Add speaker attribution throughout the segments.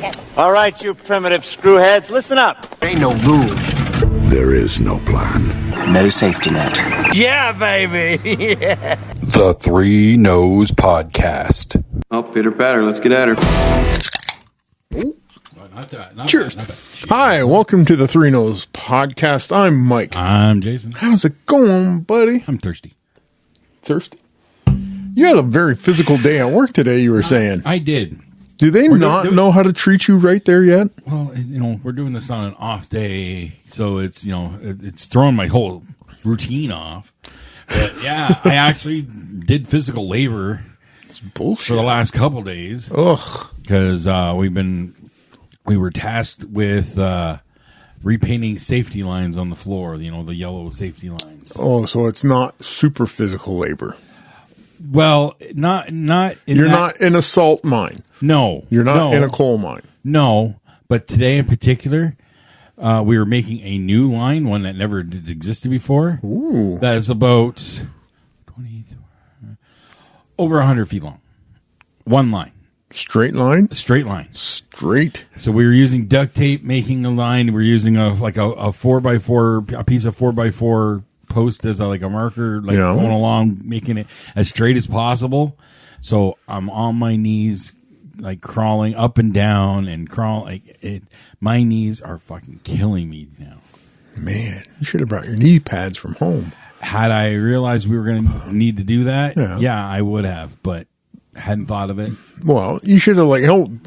Speaker 1: second.
Speaker 2: All right, you primitive screwheads, listen up.
Speaker 3: Ain't no rules.
Speaker 4: There is no plan.
Speaker 3: No safety net.
Speaker 2: Yeah, baby. Yeah.
Speaker 5: The Three Noes Podcast.
Speaker 6: Oh, pitter patter, let's get at her.
Speaker 7: Cheers. Hi, welcome to the Three Noes Podcast. I'm Mike.
Speaker 5: I'm Jason.
Speaker 7: How's it going, buddy?
Speaker 5: I'm thirsty.
Speaker 7: Thirsty? You had a very physical day at work today, you were saying.
Speaker 5: I did.
Speaker 7: Do they not know how to treat you right there yet?
Speaker 5: Well, we're doing this on an off day, so it's, it's throwing my whole routine off. But yeah, I actually did physical labor.
Speaker 7: It's bullshit.
Speaker 5: For the last couple days.
Speaker 7: Ugh.
Speaker 5: Because we were tasked with repainting safety lines on the floor, the yellow safety lines.
Speaker 7: Oh, so it's not super physical labor.
Speaker 5: Well, not
Speaker 7: You're not in a salt mine.
Speaker 5: No.
Speaker 7: You're not in a coal mine.
Speaker 5: No, but today in particular, we were making a new line, one that never did existed before.
Speaker 7: Ooh.
Speaker 5: That is about over 100 feet long. One line.
Speaker 7: Straight line?
Speaker 5: Straight line.
Speaker 7: Straight.
Speaker 5: So we were using duct tape making the line. We're using a 4x4, a piece of 4x4 post as a marker, going along, making it as straight as possible. So I'm on my knees, crawling up and down and my knees are fucking killing me now.
Speaker 7: Man, you should have brought your knee pads from home.
Speaker 5: Had I realized we were going to need to do that, yeah, I would have, but hadn't thought of it.
Speaker 7: Well, you should have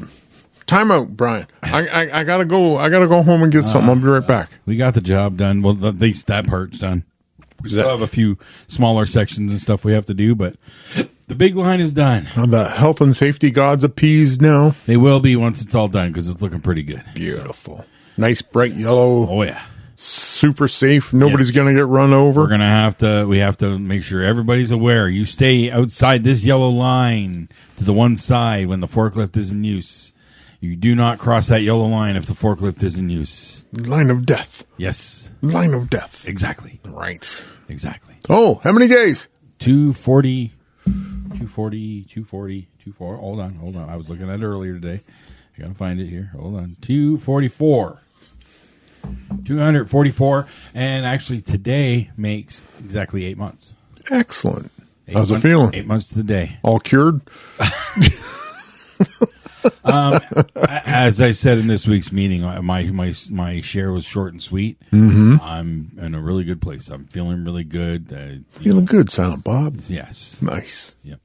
Speaker 7: time out, Brian. I gotta go. I gotta go home and get something. I'll be right back.
Speaker 5: We got the job done. Well, at least that part's done. We still have a few smaller sections and stuff we have to do, but the big line is done.
Speaker 7: Are the health and safety gods appeased now?
Speaker 5: They will be once it's all done because it's looking pretty good.
Speaker 7: Beautiful. Nice bright yellow.
Speaker 5: Oh, yeah.
Speaker 7: Super safe. Nobody's going to get run over.
Speaker 5: We have to make sure everybody's aware. You stay outside this yellow line to the one side when the forklift is in use. You do not cross that yellow line if the forklift is in use.
Speaker 7: Line of death.
Speaker 5: Yes.
Speaker 7: Line of death.
Speaker 5: Exactly.
Speaker 7: Right.
Speaker 5: Exactly.
Speaker 7: Oh, how many days?
Speaker 5: 240. Hold on. I was looking at it earlier today. I got to find it here. Hold on. 244. 244. And actually today makes exactly 8 months.
Speaker 7: Excellent. How's it feeling?
Speaker 5: 8 months to the day.
Speaker 7: All cured?
Speaker 5: As I said in this week's meeting, my share was short and sweet.
Speaker 7: Mm-hmm.
Speaker 5: I'm in a really good place. I'm feeling really good.
Speaker 7: Feeling good, Silent Bob.
Speaker 5: Yes.
Speaker 7: Nice.
Speaker 5: Yep.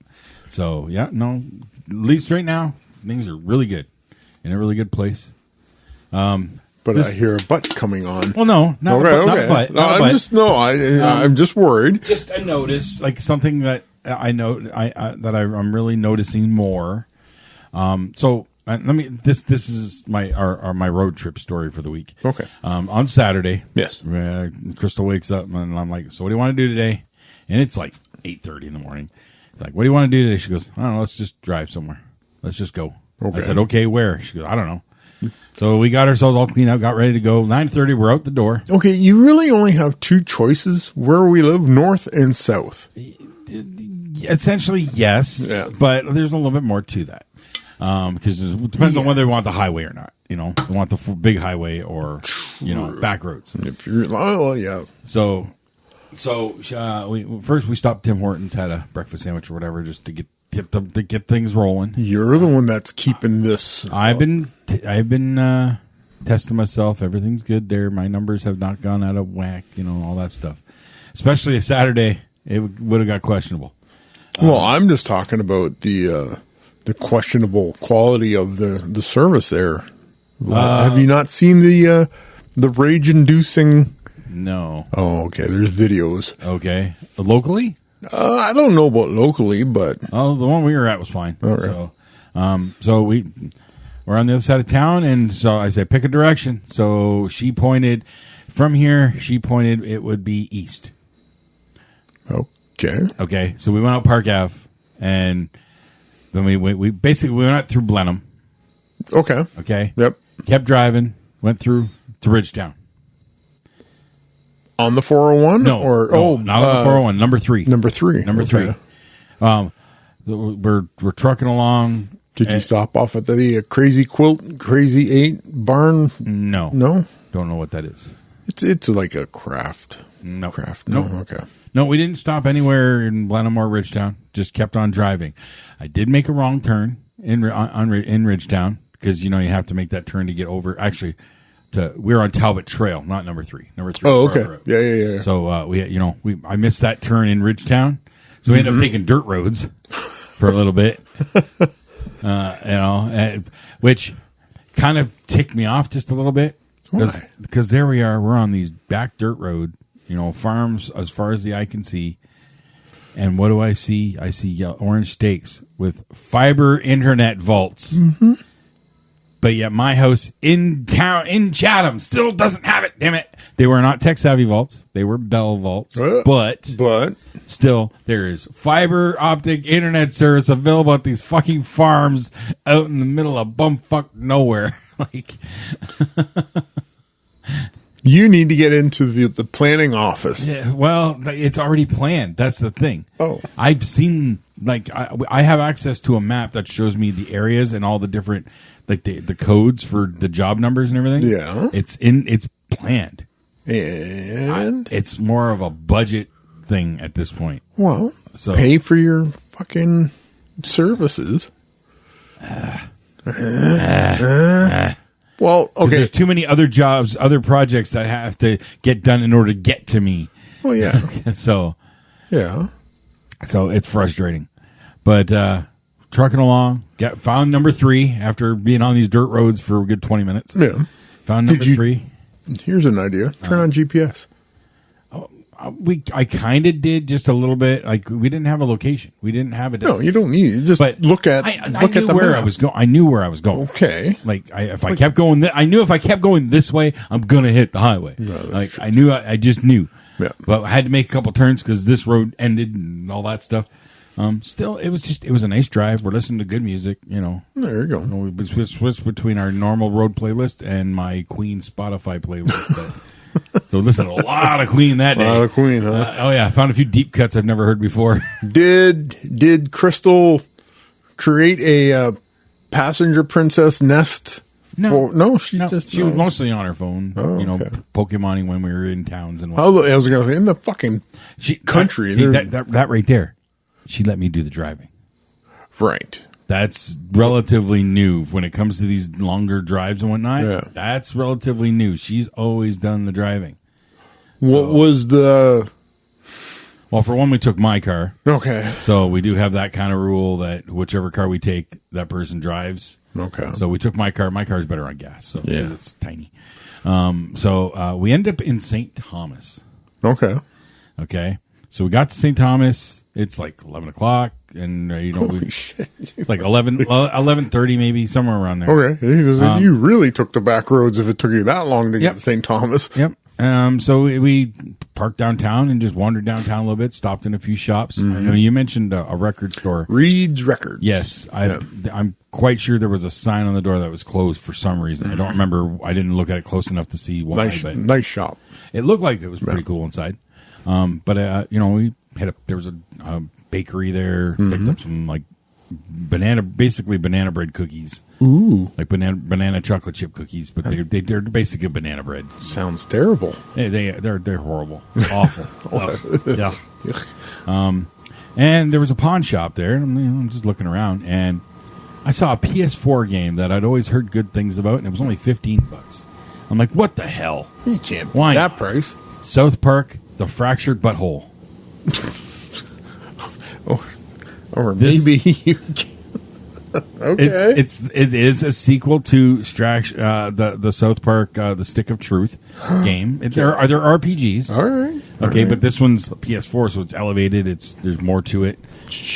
Speaker 5: So, at least right now, things are really good. In a really good place.
Speaker 7: But I hear a butt coming on.
Speaker 5: Well, no, not a butt.
Speaker 7: I'm just worried.
Speaker 5: Just I noticed, something that I'm really noticing more. So let me. This is my road trip story for the week.
Speaker 7: Okay.
Speaker 5: On Saturday.
Speaker 7: Yes.
Speaker 5: Crystal wakes up and I'm like, so what do you want to do today? And it's 8:30 in the morning. It's like, what do you want to do today? She goes, I don't know. Let's just drive somewhere. Let's just go. Okay. I said, okay, where? She goes, I don't know. So we got ourselves all cleaned up, got ready to go. 9:30, we're out the door.
Speaker 7: Okay, you really only have two choices where we live, north and south.
Speaker 5: Essentially, yes.
Speaker 7: Yeah.
Speaker 5: But there's a little bit more to that. Because it depends on whether they want the highway or not. They want the big highway or, back roads.
Speaker 7: If you're, yeah.
Speaker 5: So we stopped Tim Hortons, had a breakfast sandwich or whatever, just to get things rolling.
Speaker 7: You're the one that's keeping this.
Speaker 5: I've been testing myself. Everything's good there. My numbers have not gone out of whack. All that stuff. Especially a Saturday, it would have got questionable.
Speaker 7: Well, I'm just talking about the questionable quality of the service there. Have you not seen the rage-inducing?
Speaker 5: No.
Speaker 7: Oh, okay. There's videos.
Speaker 5: Okay. Locally?
Speaker 7: I don't know about locally, but
Speaker 5: the one we were at was fine.
Speaker 7: Okay.
Speaker 5: So we're on the other side of town, and so I said, pick a direction. So she pointed from here. She pointed it would be east.
Speaker 7: Okay.
Speaker 5: Okay. So we went out Park Ave, and then we basically went out through Blenheim.
Speaker 7: Okay.
Speaker 5: Okay.
Speaker 7: Yep.
Speaker 5: Kept driving. Went through to Ridgetown.
Speaker 7: On the 401?
Speaker 5: No, not on the 401. Number 3.
Speaker 7: Number 3.
Speaker 5: Number 3. We're trucking along,
Speaker 7: Did you stop off at the Crazy 8 barn?
Speaker 5: No.
Speaker 7: No?
Speaker 5: Don't know what that is.
Speaker 7: It's like a craft.
Speaker 5: No.
Speaker 7: Craft. No. Okay.
Speaker 5: No, we didn't stop anywhere in Blenheim or Ridgetown. Just kept on driving. I did make a wrong turn in Ridgetown because, you have to make that turn to get over. Actually, we're on Talbot Trail, not number 3. Number 3.
Speaker 7: Oh, okay. Yeah.
Speaker 5: So, I missed that turn in Ridgetown. So we ended up taking dirt roads for a little bit, which kind of ticked me off just a little bit.
Speaker 7: Why?
Speaker 5: Because there we are. We're on these back dirt road, farms as far as the eye can see. And what do I see? I see orange stakes with fiber internet vaults. Mm-hmm. But yet my house in town, in Chatham, still doesn't have it. Damn it. They were not tech-savvy vaults. They were Bell vaults. But still, there is fiber optic internet service available at these fucking farms out in the middle of bumfuck nowhere.
Speaker 7: You need to get into the planning office.
Speaker 5: Yeah, well, it's already planned. That's the thing.
Speaker 7: Oh.
Speaker 5: I've seen, I have access to a map that shows me the areas and all the different, the codes for the job numbers and everything.
Speaker 7: Yeah.
Speaker 5: It's planned.
Speaker 7: And?
Speaker 5: It's more of a budget thing at this point.
Speaker 7: Well, pay for your fucking services. Well, okay.
Speaker 5: There's too many other jobs, other projects that have to get done in order to get to me.
Speaker 7: Well, yeah.
Speaker 5: So it's frustrating. But trucking along, found number 3 after being on these dirt roads for a good 20 minutes.
Speaker 7: Yeah.
Speaker 5: Found number 3.
Speaker 7: Here's an idea. Turn on GPS.
Speaker 5: I kind of did just a little bit. We didn't have a location. We didn't have a destination.
Speaker 7: No, you don't need it. Just look at the
Speaker 5: where
Speaker 7: map.
Speaker 5: I was going. I knew where I was going.
Speaker 7: Okay.
Speaker 5: If I kept going, I knew if I kept going this way, I'm gonna hit the highway.
Speaker 7: No, that's true.
Speaker 5: I knew. I just knew.
Speaker 7: Yeah.
Speaker 5: But I had to make a couple turns because this road ended and all that stuff. Still, it was a nice drive. We're listening to good music.
Speaker 7: There you go.
Speaker 5: We switched between our normal road playlist and my Queen Spotify playlist. So listen to a lot of Queen that day.
Speaker 7: A lot of Queen, huh?
Speaker 5: Oh yeah, I found a few deep cuts I've never heard before.
Speaker 7: Did Crystal create a passenger princess nest?
Speaker 5: No,
Speaker 7: she
Speaker 5: was mostly on her phone. Okay. Pokemoning when we were in towns and
Speaker 7: I was going to say in the fucking country.
Speaker 5: That right there, she let me do the driving.
Speaker 7: Right.
Speaker 5: That's relatively new when it comes to these longer drives and whatnot.
Speaker 7: Yeah.
Speaker 5: That's relatively new. She's always done the driving.
Speaker 7: What was the...
Speaker 5: Well, for one, we took my car.
Speaker 7: Okay.
Speaker 5: So we do have that kind of rule that whichever car we take, that person drives.
Speaker 7: Okay.
Speaker 5: So we took my car. My car is better on gas, so
Speaker 7: yeah.
Speaker 5: Because it's tiny. So we ended up in St. Thomas.
Speaker 7: Okay.
Speaker 5: Okay. So we got to St. Thomas. It's like 11 o'clock. And
Speaker 7: Holy shit.
Speaker 5: Like 11:30 maybe, somewhere around there.
Speaker 7: Okay, you really took the back roads if it took you that long to get to St. Thomas.
Speaker 5: Yep. So we parked downtown and just wandered downtown a little bit. Stopped in a few shops. Mm-hmm. I know you mentioned a record store,
Speaker 7: Reed's Records.
Speaker 5: Yes, I'm quite sure there was a sign on the door that was closed for some reason. I don't remember. I didn't look at it close enough to see why.
Speaker 7: Nice shop.
Speaker 5: It looked like it was pretty cool inside. But we had there was a bakery there.
Speaker 7: Mm-hmm.
Speaker 5: Picked up some banana bread cookies.
Speaker 7: Ooh,
Speaker 5: like banana chocolate chip cookies, but they're basically banana bread.
Speaker 7: Sounds terrible.
Speaker 5: They're horrible, awful. Yeah. And there was a pawn shop there. I'm just looking around, and I saw a PS4 game that I'd always heard good things about, and it was only $15. I'm like, what the hell?
Speaker 7: You can't buy that price.
Speaker 5: South Park: The Fractured Butthole.
Speaker 7: Or maybe you can. Okay.
Speaker 5: It is a sequel to the South Park The Stick of Truth game. There are RPGs.
Speaker 7: All right.
Speaker 5: Okay, but this one's PS4, so it's elevated. There's more to it.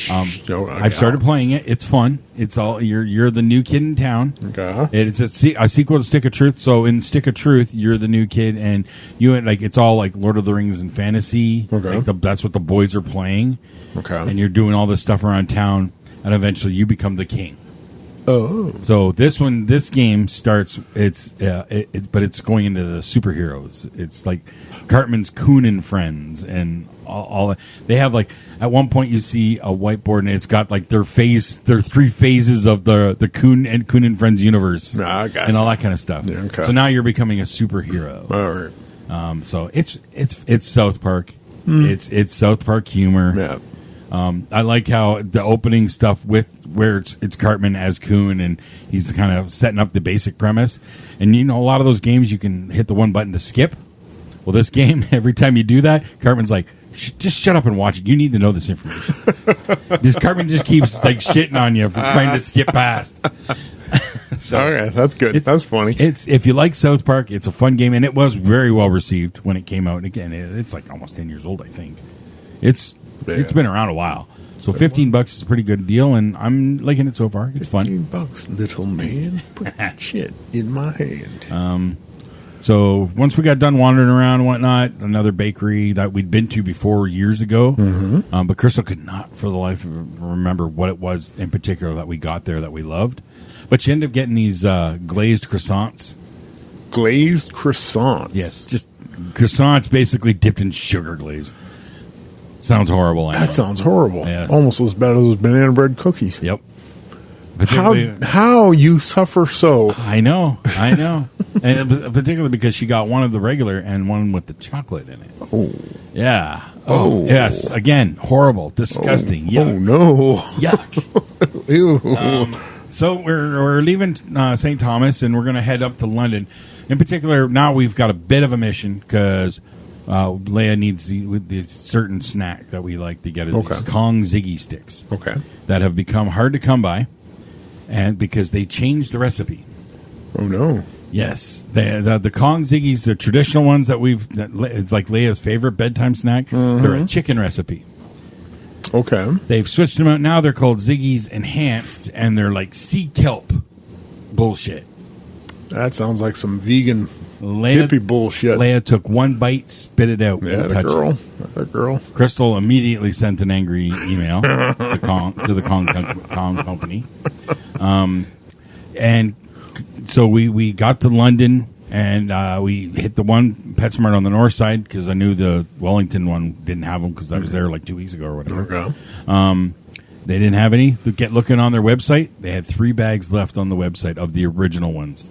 Speaker 5: I've started playing it. It's fun. It's all you're the new kid in town.
Speaker 7: Okay.
Speaker 5: It's a sequel to Stick of Truth. So in Stick of Truth, you're the new kid, and it's all like Lord of the Rings and fantasy.
Speaker 7: Okay.
Speaker 5: That's what the boys are playing.
Speaker 7: Okay.
Speaker 5: And you're doing all this stuff around town, and eventually you become the king.
Speaker 7: Oh.
Speaker 5: So this game starts. But it's going into the superheroes. It's like Cartman's Coon and Friends and all they have like at one point you see a whiteboard and it's got like their 3 phases of the Coon and Friends universe and all that kind of stuff.
Speaker 7: Yeah, okay.
Speaker 5: So now you're becoming a superhero.
Speaker 7: All right.
Speaker 5: So it's South Park. It's South Park humor.
Speaker 7: Yeah.
Speaker 5: I like how the opening stuff where it's Cartman as Coon and he's kind of setting up the basic premise. And a lot of those games you can hit the one button to skip. Well, this game, every time you do that, Cartman's like, just shut up and watch it. You need to know this information. This Cartman just keeps like shitting on you for trying to skip past. So
Speaker 7: okay, that's good. That's funny.
Speaker 5: If you like South Park, it's a fun game, and it was very well received when it came out. And again, it's like almost 10 years old, I think. It's been around a while. So $15 is a pretty good deal, and I'm liking it so far. It's fun.
Speaker 7: $15, little man. Put that shit in my hand.
Speaker 5: So once we got done wandering around and whatnot, another bakery that we'd been to before years ago, but Crystal could not for the life of her remember what it was in particular that we got there that we loved. But she ended up getting these glazed croissants.
Speaker 7: Glazed croissants?
Speaker 5: Yes, just croissants basically dipped in sugar glaze. Sounds horrible.
Speaker 7: That sounds horrible.
Speaker 5: Yes.
Speaker 7: Almost as bad as those banana bread cookies.
Speaker 5: Yep.
Speaker 7: How you suffer so?
Speaker 5: I know, and particularly because she got one of the regular and one with the chocolate in it.
Speaker 7: Oh,
Speaker 5: yeah. Oh, yes. Again, horrible, disgusting. Yuck.
Speaker 7: Oh no.
Speaker 5: Yuck.
Speaker 7: Ew.
Speaker 5: So we're leaving St. Thomas and we're going to head up to London. In particular, now we've got a bit of a mission because Leia needs this certain snack that we like to get. These Kong Ziggy sticks.
Speaker 7: Okay. That
Speaker 5: have become hard to come by. And because they changed the recipe.
Speaker 7: Oh no!
Speaker 5: Yes, the Kong Ziggies, the traditional ones it's like Leia's favorite bedtime snack. They're a chicken recipe.
Speaker 7: Okay.
Speaker 5: They've switched them out now. They're called Ziggies Enhanced, and they're like sea kelp bullshit.
Speaker 7: That sounds like some vegan hippie bullshit.
Speaker 5: Leia took one bite, spit it out.
Speaker 7: Yeah, the girl.
Speaker 5: Crystal immediately sent an angry email to the Kong company. And so we got to London and we hit the one PetSmart on the north side because I knew the Wellington one didn't have them because I was there like 2 weeks ago or whatever.
Speaker 7: Okay.
Speaker 5: They didn't have any. Get looking on their website. They had 3 bags left on the website of the original ones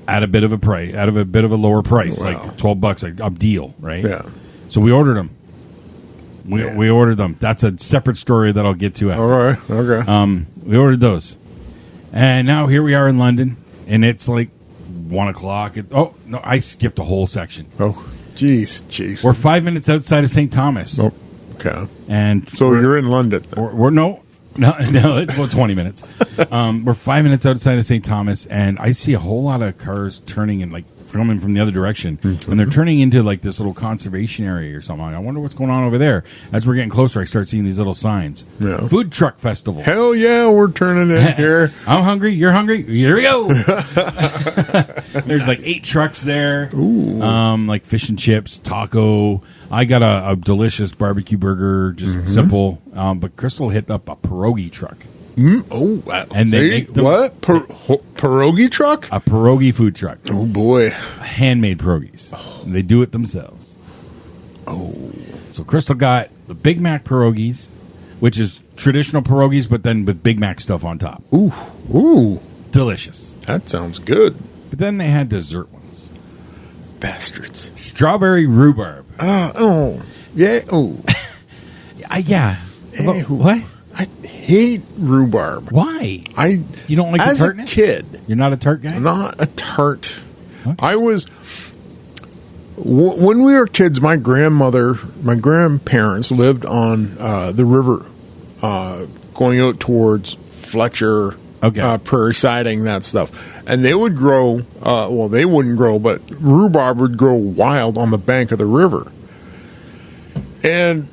Speaker 5: at a bit of a lower price, like $12, a deal, right?
Speaker 7: Yeah.
Speaker 5: So we ordered them. We ordered them. That's a separate story that I'll get to after.
Speaker 7: All right. Okay.
Speaker 5: We ordered those. And now here we are in London, and it's like 1 o'clock. Oh, no, I skipped a whole section.
Speaker 7: Oh, jeez.
Speaker 5: We're 5 minutes outside of St. Thomas.
Speaker 7: Oh, okay.
Speaker 5: And
Speaker 7: so you're in London.
Speaker 5: No, it's about 20 minutes. We're 5 minutes outside of St. Thomas, and I see a whole lot of cars turning and like coming from the other direction, and they're turning into like this little conservation area or something. I wonder what's going on over there. As we're getting closer, I start seeing these little signs. Yeah. Food truck festival.
Speaker 7: Hell yeah, we're turning in here.
Speaker 5: I'm hungry. You're hungry. Here we go. There's like 8 trucks there.
Speaker 7: Ooh.
Speaker 5: Like fish and chips, taco. I got a delicious barbecue burger, just simple. But Crystal hit up a pierogi truck.
Speaker 7: And they make them, what? Pierogi truck?
Speaker 5: A pierogi food truck.
Speaker 7: Oh, boy.
Speaker 5: Handmade pierogies. Oh. They do it themselves.
Speaker 7: Oh.
Speaker 5: So Crystal got the Big Mac pierogies, which is traditional pierogies, but then with Big Mac stuff on top.
Speaker 7: Ooh.
Speaker 5: Delicious.
Speaker 7: That sounds good.
Speaker 5: But then they had dessert ones.
Speaker 7: Bastards.
Speaker 5: Strawberry rhubarb.
Speaker 7: Yeah. Oh.
Speaker 5: Yeah.
Speaker 7: Hey,
Speaker 5: what?
Speaker 7: I hate rhubarb.
Speaker 5: Why? You don't like the tartness?
Speaker 7: As a kid.
Speaker 5: You're not a tart guy?
Speaker 7: Not a tart.
Speaker 5: Okay.
Speaker 7: I was... when we were kids, my grandparents lived on the river, going out towards Fletcher, prairie siding, that stuff. And they would grow, they wouldn't grow, but rhubarb would grow wild on the bank of the river. And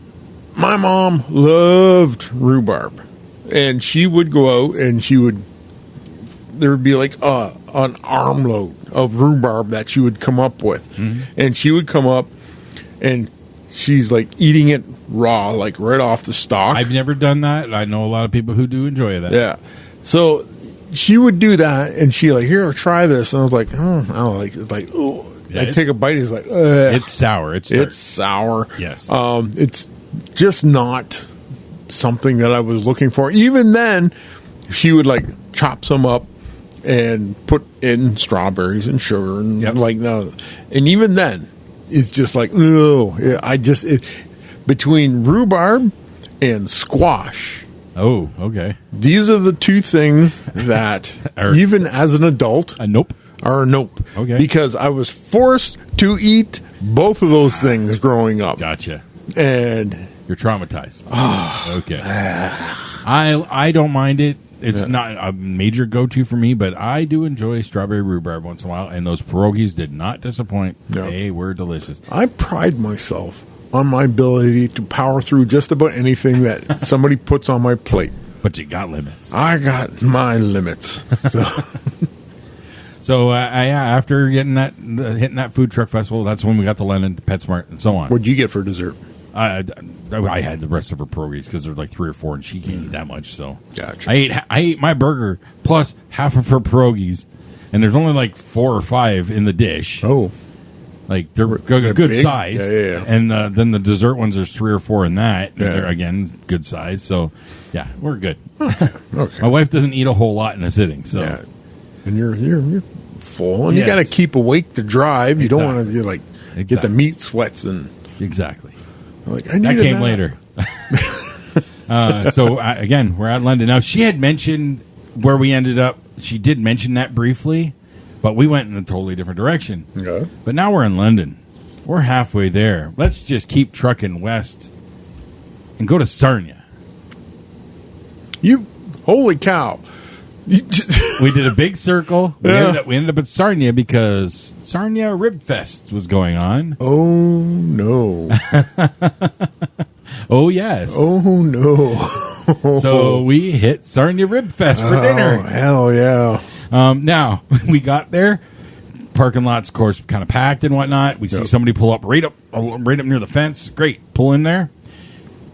Speaker 7: my mom loved rhubarb. And she would go out and there would be like an armload of rhubarb that she would come up with. Mm-hmm. And she would come up and she's like eating it raw, like right off the stalk.
Speaker 5: I've never done that. I know a lot of people who do enjoy that.
Speaker 7: Yeah. So she would do that and she like, here, try this. And I was like, I don't like it. It's like, oh, I take a bite. It's like,
Speaker 5: it's sour.
Speaker 7: It's sour.
Speaker 5: Yes.
Speaker 7: It's just not something that I was looking for. Even then, she would like chop some up and put in strawberries and sugar and like no. And even then, it's just like no. Between rhubarb and squash.
Speaker 5: Oh, okay.
Speaker 7: These are the two things that even as an adult,
Speaker 5: nope.
Speaker 7: Are a nope.
Speaker 5: Okay.
Speaker 7: Because I was forced to eat both of those things growing up.
Speaker 5: Gotcha.
Speaker 7: And
Speaker 5: you're traumatized. Okay. I don't mind it. It's not a major go-to for me, but I do enjoy strawberry rhubarb once in a while, and those pierogies did not disappoint. No. They were delicious.
Speaker 7: I pride myself on my ability to power through just about anything that somebody puts on my plate.
Speaker 5: But you got limits.
Speaker 7: I got my limits.
Speaker 5: So, after hitting that food truck festival, that's when we got to London, PetSmart, and so on.
Speaker 7: What'd you get for dessert?
Speaker 5: I had the rest of her pierogies because there's like 3 or 4, and she can't eat that much. So,
Speaker 7: gotcha.
Speaker 5: I ate my burger plus half of her pierogies, and there's only like 4 or 5 in the dish.
Speaker 7: Oh,
Speaker 5: like they're good
Speaker 7: big?
Speaker 5: size.
Speaker 7: Yeah.
Speaker 5: And then the dessert ones, there's 3 or 4 in that.
Speaker 7: Yeah.
Speaker 5: They're again good size. So, yeah, we're good.
Speaker 7: Okay.
Speaker 5: My wife doesn't eat a whole lot in a sitting. So,
Speaker 7: yeah. And you're full, and you got to keep awake to drive. You don't want to get the meat sweats and
Speaker 5: exactly.
Speaker 7: Like
Speaker 5: that came later. So again, we're at London now. She had mentioned where we ended up. She did mention that briefly, but we went in a totally different direction.
Speaker 7: Okay.
Speaker 5: But now we're in London. We're halfway there. Let's just keep trucking west and go to Sarnia.
Speaker 7: Holy cow!
Speaker 5: We did a big circle. We ended up at Sarnia because Sarnia Rib Fest was going on.
Speaker 7: Oh, no.
Speaker 5: Oh, yes.
Speaker 7: Oh, no.
Speaker 5: So we hit Sarnia Rib Fest for dinner.
Speaker 7: Oh, hell yeah.
Speaker 5: Now, we got there. Parking lot's, of course, kind of packed and whatnot. We see somebody pull up right up near the fence. Great. Pull in there.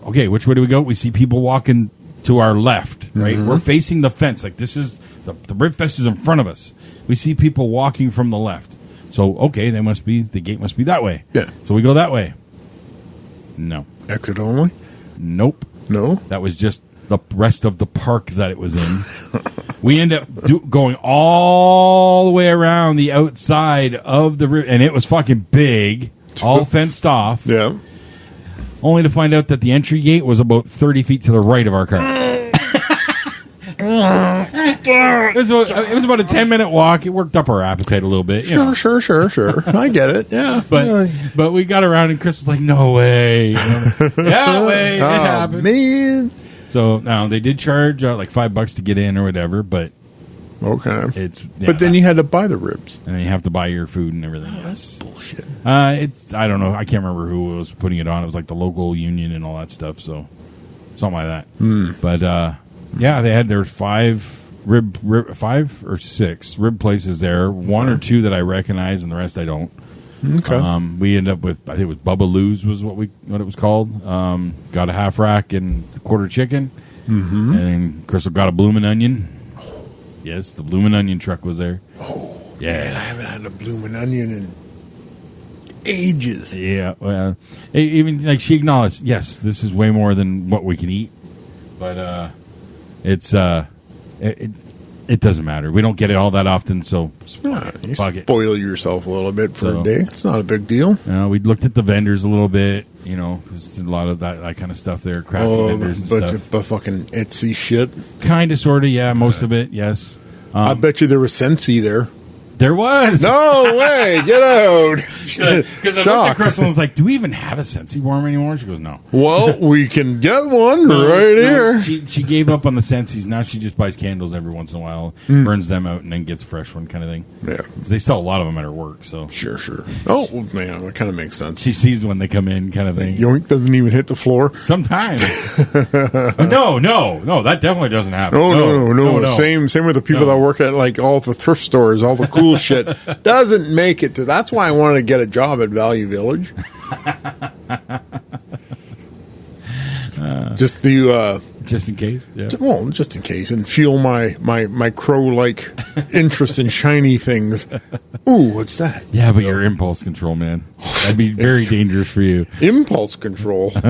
Speaker 5: Okay, which way do we go? We see people walking to our left, right? We're facing the fence. Like this is the Rib Fest is in front of us. We see people walking from the left. So, okay, the gate must be that way.
Speaker 7: Yeah.
Speaker 5: So we go that way. No.
Speaker 7: Exit only?
Speaker 5: Nope.
Speaker 7: No?
Speaker 5: That was just the rest of the park that it was in. We end up going all the way around the outside of the and it was fucking big, all fenced off.
Speaker 7: Yeah.
Speaker 5: Only to find out that the entry gate was about 30 feet to the right of our car. It was about a 10-minute walk. It worked up our appetite a little bit.
Speaker 7: Sure. I get it. Yeah.
Speaker 5: But we got around and Chris was like, no way. Yeah, way. It happened.
Speaker 7: Man.
Speaker 5: So now they did charge like $5 to get in or whatever, but
Speaker 7: okay. But then you had to buy the ribs.
Speaker 5: And then you have to buy your food and everything.
Speaker 7: That's bullshit.
Speaker 5: I don't know. I can't remember who was putting it on. It was like the local union and all that stuff. So something like that. But there were 5 or 6 rib places there. 1 or 2 that I recognize, and the rest I don't.
Speaker 7: Okay.
Speaker 5: We end up with, I think it was Bubba Lou's was what it was called. Got a half rack and a quarter chicken. Mm-hmm. And Crystal got a bloomin' onion. Yes, the bloomin' onion truck was there.
Speaker 7: Oh,
Speaker 5: yeah.
Speaker 7: Man, I haven't had a bloomin' onion in ages.
Speaker 5: Yeah, well, even like she acknowledged, yes, this is way more than what we can eat, but it doesn't matter. We don't get it all that often, so
Speaker 7: you
Speaker 5: fuck it.
Speaker 7: Spoil yourself a little bit for a day. It's not a big deal.
Speaker 5: We looked at the vendors a little bit, because a lot of that kind of stuff there, crafty vendors and stuff.
Speaker 7: But fucking Etsy shit.
Speaker 5: Kind of, sort of, yeah. Most of it, yes.
Speaker 7: I bet you there was Sensi there.
Speaker 5: There was.
Speaker 7: No way. Get out.
Speaker 5: Because I looked at Crystal and was like, do we even have a Sensi worm anymore? She goes, no.
Speaker 7: Well, we can get one here.
Speaker 5: She gave up on the Sensis. Now she just buys candles every once in a while, burns them out, and then gets a fresh one kind of thing.
Speaker 7: Yeah.
Speaker 5: They sell a lot of them at her work. So
Speaker 7: Sure. Oh, man, that kind of makes sense.
Speaker 5: She sees when they come in kind of thing.
Speaker 7: Yoink doesn't even hit the floor.
Speaker 5: Sometimes. No, that definitely doesn't happen.
Speaker 7: No. Same with the people that work at like all the thrift stores, all the cool shit. Doesn't make it to. That's why I wanted to get a job at Value Village. Just do
Speaker 5: Just in case. Yeah.
Speaker 7: Well, just in case, and fuel my crow-like interest in shiny things. Ooh, what's that?
Speaker 5: Yeah, but your impulse control, man. That'd be very dangerous for you.
Speaker 7: Impulse control.
Speaker 5: So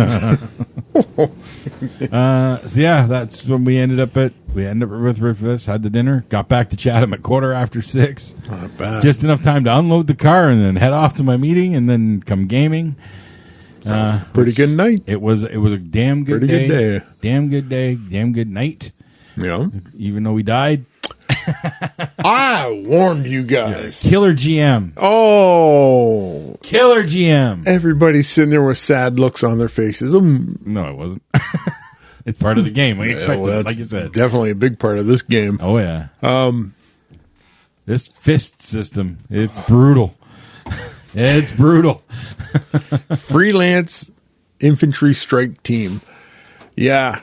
Speaker 5: yeah, that's when we ended up at. We ended up with breakfast, had the dinner, got back to Chatham at 6:15.
Speaker 7: Not bad.
Speaker 5: Just enough time to unload the car and then head off to my meeting and then come gaming.
Speaker 7: Pretty good night.
Speaker 5: It was a damn good
Speaker 7: Pretty
Speaker 5: day.
Speaker 7: good day.
Speaker 5: Damn good day. Damn good night.
Speaker 7: Yeah.
Speaker 5: Even though we died.
Speaker 7: I warned you guys.
Speaker 5: Killer GM.
Speaker 7: Oh.
Speaker 5: Killer GM.
Speaker 7: Everybody's sitting there with sad looks on their faces.
Speaker 5: No, it wasn't. It's part of the game. We expected,
Speaker 7: well,
Speaker 5: like you said.
Speaker 7: Definitely a big part of this game.
Speaker 5: Oh, yeah. This fist system, it's brutal. It's brutal.
Speaker 7: Freelance infantry strike team. Yeah,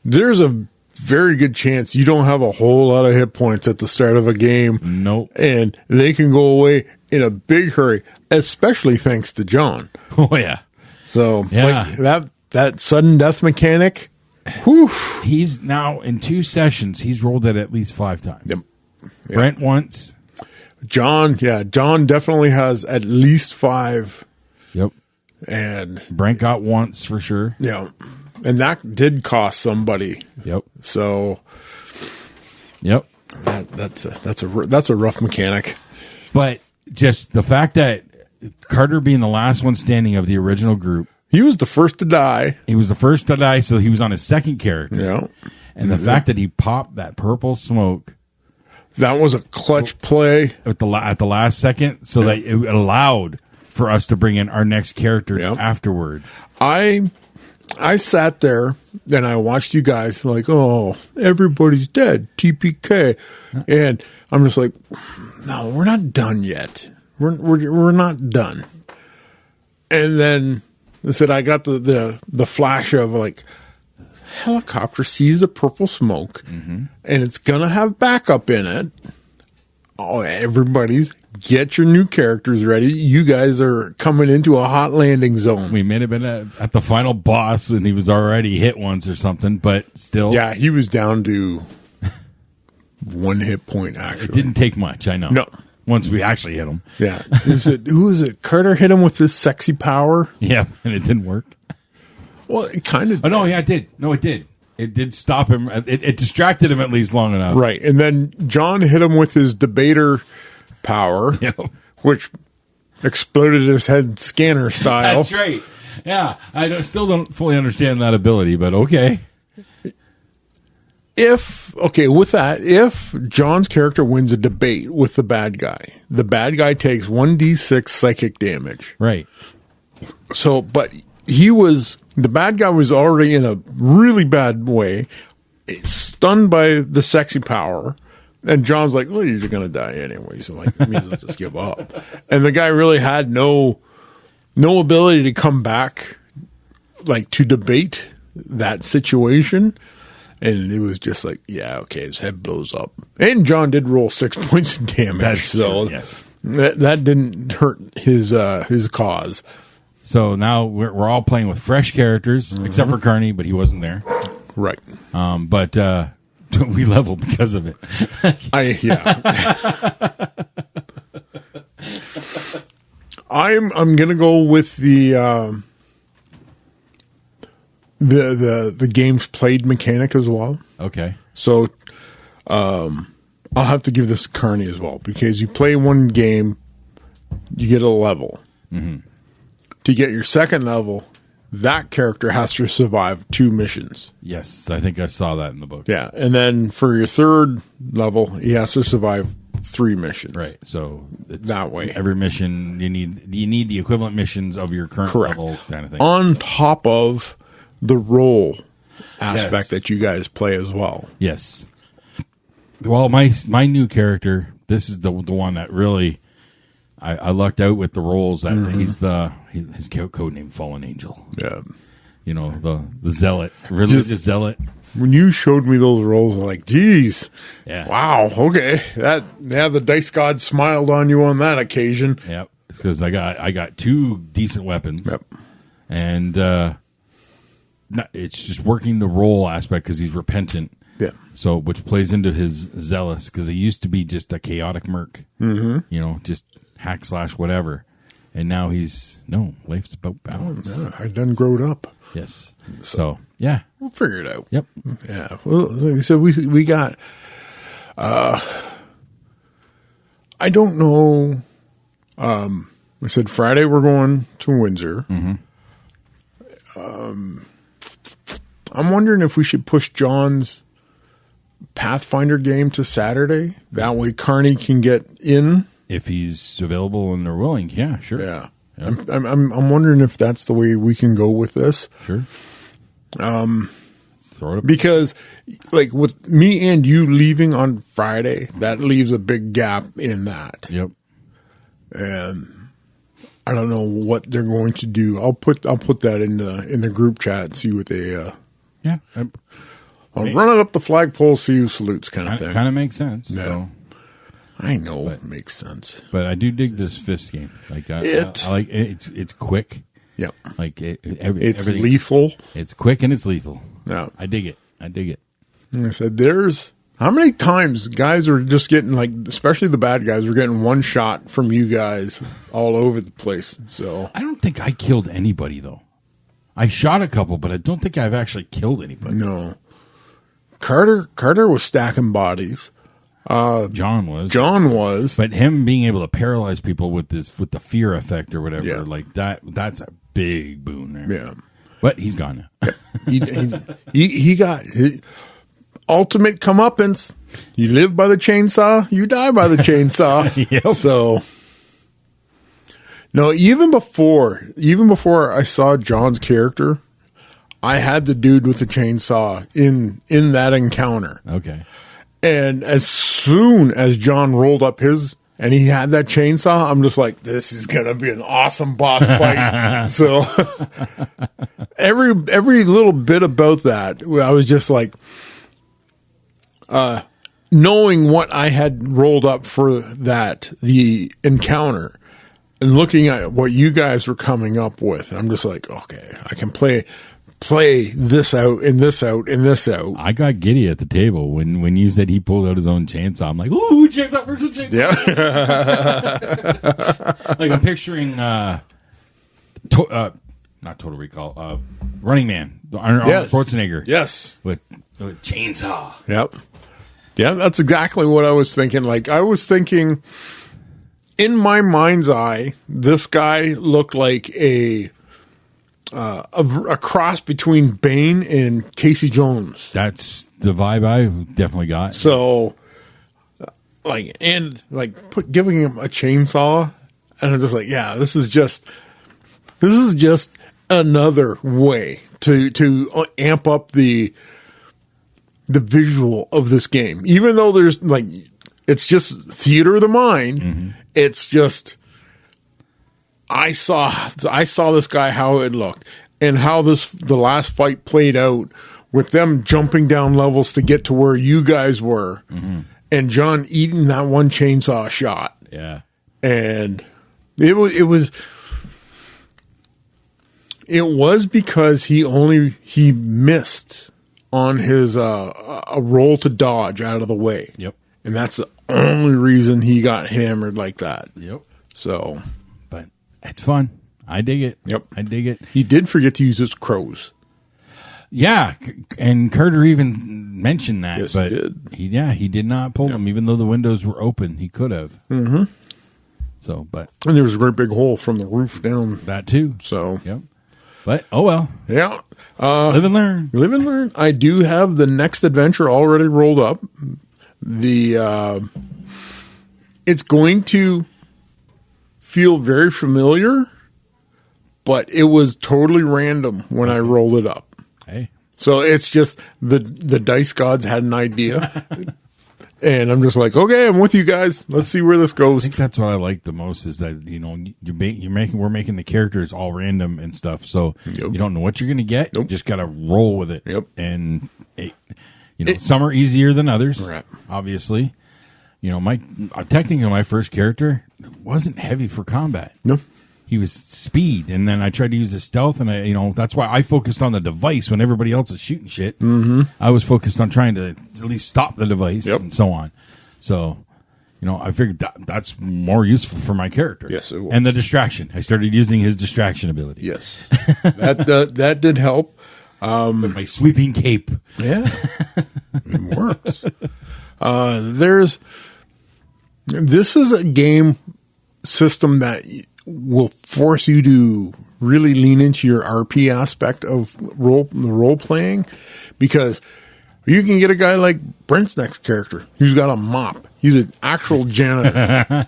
Speaker 7: there's a very good chance you don't have a whole lot of hit points at the start of a game.
Speaker 5: Nope.
Speaker 7: And they can go away in a big hurry, especially thanks to John.
Speaker 5: Oh, yeah.
Speaker 7: So,
Speaker 5: Yeah.
Speaker 7: like that sudden death mechanic, whew.
Speaker 5: He's now, in 2 sessions, he's rolled it at least 5 times.
Speaker 7: Yep.
Speaker 5: Brent once.
Speaker 7: John definitely has at least 5.
Speaker 5: Yep.
Speaker 7: And
Speaker 5: Brent got once for sure.
Speaker 7: yeah. And that did cost somebody.
Speaker 5: Yep.
Speaker 7: So
Speaker 5: Yep.
Speaker 7: that's a rough mechanic.
Speaker 5: But just the fact that Carter being the last one standing of the original group,
Speaker 7: He was the first to die.
Speaker 5: he was the first to die, so he was on his second character.
Speaker 7: Yeah.
Speaker 5: And the fact that he popped that purple smoke
Speaker 7: That was a clutch play.
Speaker 5: at the last second, so that it allowed for us to bring in our next characters
Speaker 7: Yep.
Speaker 5: afterward.
Speaker 7: I sat there and I watched you guys like, oh, everybody's dead, TPK, and I'm just like, no, we're not done yet. We're not done. And then I said I got the flash of like helicopter sees the purple smoke, and it's gonna have backup in it. Oh, everybody's get your new characters ready. You guys are coming into a hot landing zone.
Speaker 5: We may have been at the final boss and he was already hit once or something, but still.
Speaker 7: Yeah, he was down to 1 hit point, actually.
Speaker 5: It didn't take much, I know.
Speaker 7: No.
Speaker 5: Once we actually hit him.
Speaker 7: Yeah. Who is it? Carter hit him with this sexy power?
Speaker 5: Yeah, and it didn't work.
Speaker 7: Well, it kind of
Speaker 5: Oh, no, yeah, it did. No, it did. It did stop him. It distracted him at least long enough.
Speaker 7: Right. And then John hit him with his debater power,
Speaker 5: Yep.
Speaker 7: which exploded his head scanner style.
Speaker 5: That's right. Yeah, still don't fully understand that ability, but okay.
Speaker 7: If John's character wins a debate with the bad guy takes 1d6 psychic damage.
Speaker 5: Right.
Speaker 7: So, but the bad guy was already in a really bad way, stunned by the sexy power. And John's like, well, you're going to die anyway. So like, I mean, let's just give up. And the guy really had no ability to come back, like to debate that situation. And it was just like, yeah, okay, his head blows up. And John did roll 6 points of damage.
Speaker 5: That's
Speaker 7: so
Speaker 5: true, yes.
Speaker 7: that didn't hurt his cause.
Speaker 5: So now we're all playing with fresh characters, except for Carney, but he wasn't there.
Speaker 7: Right.
Speaker 5: But we leveled because of it.
Speaker 7: I'm gonna go with the games played mechanic as well.
Speaker 5: Okay.
Speaker 7: So I'll have to give this to Carney as well, because you play one game, you get a level. Mm-hmm. To get your second level, that character has to survive 2 missions.
Speaker 5: Yes, I think I saw that in the book.
Speaker 7: Yeah, and then for your third level, he has to survive 3 missions.
Speaker 5: Right. So it's
Speaker 7: that way,
Speaker 5: every mission you need the equivalent missions of your current level kind of thing.
Speaker 7: On top of the role aspect
Speaker 5: Yes.
Speaker 7: that you guys play as well.
Speaker 5: Yes. Well, my new character, this is the one that really I lucked out with the roles. That he's his code name Fallen Angel.
Speaker 7: Yeah.
Speaker 5: You know, the zealot, religious zealot.
Speaker 7: When you showed me those roles, I'm like, geez.
Speaker 5: Yeah.
Speaker 7: Wow, okay. The dice god smiled on you on that occasion.
Speaker 5: Yep. Because I got 2 decent weapons.
Speaker 7: Yep.
Speaker 5: And it's just working the role aspect because he's repentant.
Speaker 7: Yeah.
Speaker 5: So, which plays into his zealous because he used to be just a chaotic merc. Mm-hmm. Just hack slash whatever, and now life's about balance.
Speaker 7: Yeah, I done growed up.
Speaker 5: Yes. So yeah,
Speaker 7: we'll figure it out.
Speaker 5: Yep.
Speaker 7: Yeah. Well, like I said, we got. I don't know. I said Friday we're going to Windsor. Mm-hmm. I'm wondering if we should push John's Pathfinder game to Saturday. That way Carney can get in
Speaker 5: if he's available and they're willing. Yeah, sure.
Speaker 7: Yeah. Yep. I'm wondering if that's the way we can go with this.
Speaker 5: Sure.
Speaker 7: Because like with me and you leaving on Friday, that leaves a big gap in that.
Speaker 5: Yep.
Speaker 7: And I don't know what they're going to do. I'll put that in the group chat and see what they
Speaker 5: yeah.
Speaker 7: I'll run it up the flagpole, see who salutes kind of thing.
Speaker 5: Kind of makes sense.
Speaker 7: Yeah.
Speaker 5: So.
Speaker 7: I know it makes sense.
Speaker 5: But I do dig this fist game. Like I like it. It's quick.
Speaker 7: Yep.
Speaker 5: Like
Speaker 7: it's
Speaker 5: everything.
Speaker 7: lethal.
Speaker 5: It's quick and it's lethal.
Speaker 7: Yeah.
Speaker 5: I dig it.
Speaker 7: And I said, how many times guys are just getting like, especially the bad guys, are getting one shot from you guys all over the place. So
Speaker 5: I don't think I killed anybody though. I shot a couple, but I don't think I've actually killed anybody.
Speaker 7: No. Carter was stacking bodies.
Speaker 5: John was. But him being able to paralyze people with the fear effect or whatever, like that's a big boon there.
Speaker 7: Yeah.
Speaker 5: But he's gone now.
Speaker 7: he got his ultimate comeuppance. You live by the chainsaw, you die by the chainsaw.
Speaker 5: Yep. So
Speaker 7: no, even before I saw John's character, I had the dude with the chainsaw in that encounter.
Speaker 5: Okay.
Speaker 7: And as soon as John rolled up and he had that chainsaw, I'm just like, this is going to be an awesome boss fight. So every little bit about that, I was just like, knowing what I had rolled up for the encounter and looking at what you guys were coming up with, I'm just like, okay, I can play this out and this out and this out.
Speaker 5: I got giddy at the table when you said he pulled out his own chainsaw. I'm like, ooh, chainsaw versus chainsaw.
Speaker 7: Yeah.
Speaker 5: Like I'm picturing, not Total Recall, Running Man, Arnold Schwarzenegger.
Speaker 7: Yes.
Speaker 5: With chainsaw.
Speaker 7: Yep. Yeah, that's exactly what I was thinking. Like I was thinking in my mind's eye, this guy looked like a cross between Bane and Casey Jones.
Speaker 5: That's the vibe I definitely got.
Speaker 7: So, giving him a chainsaw, and I'm just like, yeah, this is just another way to amp up the visual of this game. Even though there's it's just theater of the mind. Mm-hmm. It's just. I saw this guy, how it looked and how the last fight played out with them jumping down levels to get to where you guys were, mm-hmm. and John eating that one chainsaw shot.
Speaker 5: Yeah.
Speaker 7: And it was because he missed on his a roll to dodge out of the way.
Speaker 5: Yep.
Speaker 7: And that's the only reason he got hammered like that.
Speaker 5: Yep.
Speaker 7: So
Speaker 5: it's fun. I dig it.
Speaker 7: Yep.
Speaker 5: I dig it.
Speaker 7: He did forget to use his crows.
Speaker 5: Yeah, and Carter even mentioned that.
Speaker 7: Yes,
Speaker 5: but
Speaker 7: he did.
Speaker 5: He did not pull them, even though the windows were open. He could have.
Speaker 7: Mm-hmm.
Speaker 5: So,
Speaker 7: and there was a great big hole from the roof down.
Speaker 5: That too.
Speaker 7: So,
Speaker 5: yep. But oh well.
Speaker 7: Yeah.
Speaker 5: Live and learn.
Speaker 7: Live and learn. I do have the next adventure already rolled up. It's going to feel very familiar, but it was totally random when I rolled it up.
Speaker 5: Hey.
Speaker 7: So it's just the dice gods had an idea. And I'm just like, okay, I'm with you guys. Let's see where this goes.
Speaker 5: I think that's what I like the most is that, we're making the characters all random and stuff. So you don't know what you're going to get. Nope. You just got to roll with it.
Speaker 7: Yep.
Speaker 5: And some are easier than others.
Speaker 7: Right.
Speaker 5: Obviously. Technically my first character wasn't heavy for combat.
Speaker 7: No.
Speaker 5: speed, and then I tried to use his stealth, and that's why I focused on the device when everybody else is shooting shit. Mm-hmm. I was focused on trying to at least stop the device and so on. So, I figured that's more useful for my character.
Speaker 7: Yes, it was.
Speaker 5: And the distraction. I started using his distraction ability.
Speaker 7: Yes, that did help.
Speaker 5: With my sweeping cape.
Speaker 7: Yeah, it works. This is a game system that will force you to really lean into your RP aspect of the role playing, because you can get a guy like Brent's next character who's got a mop. He's an actual janitor.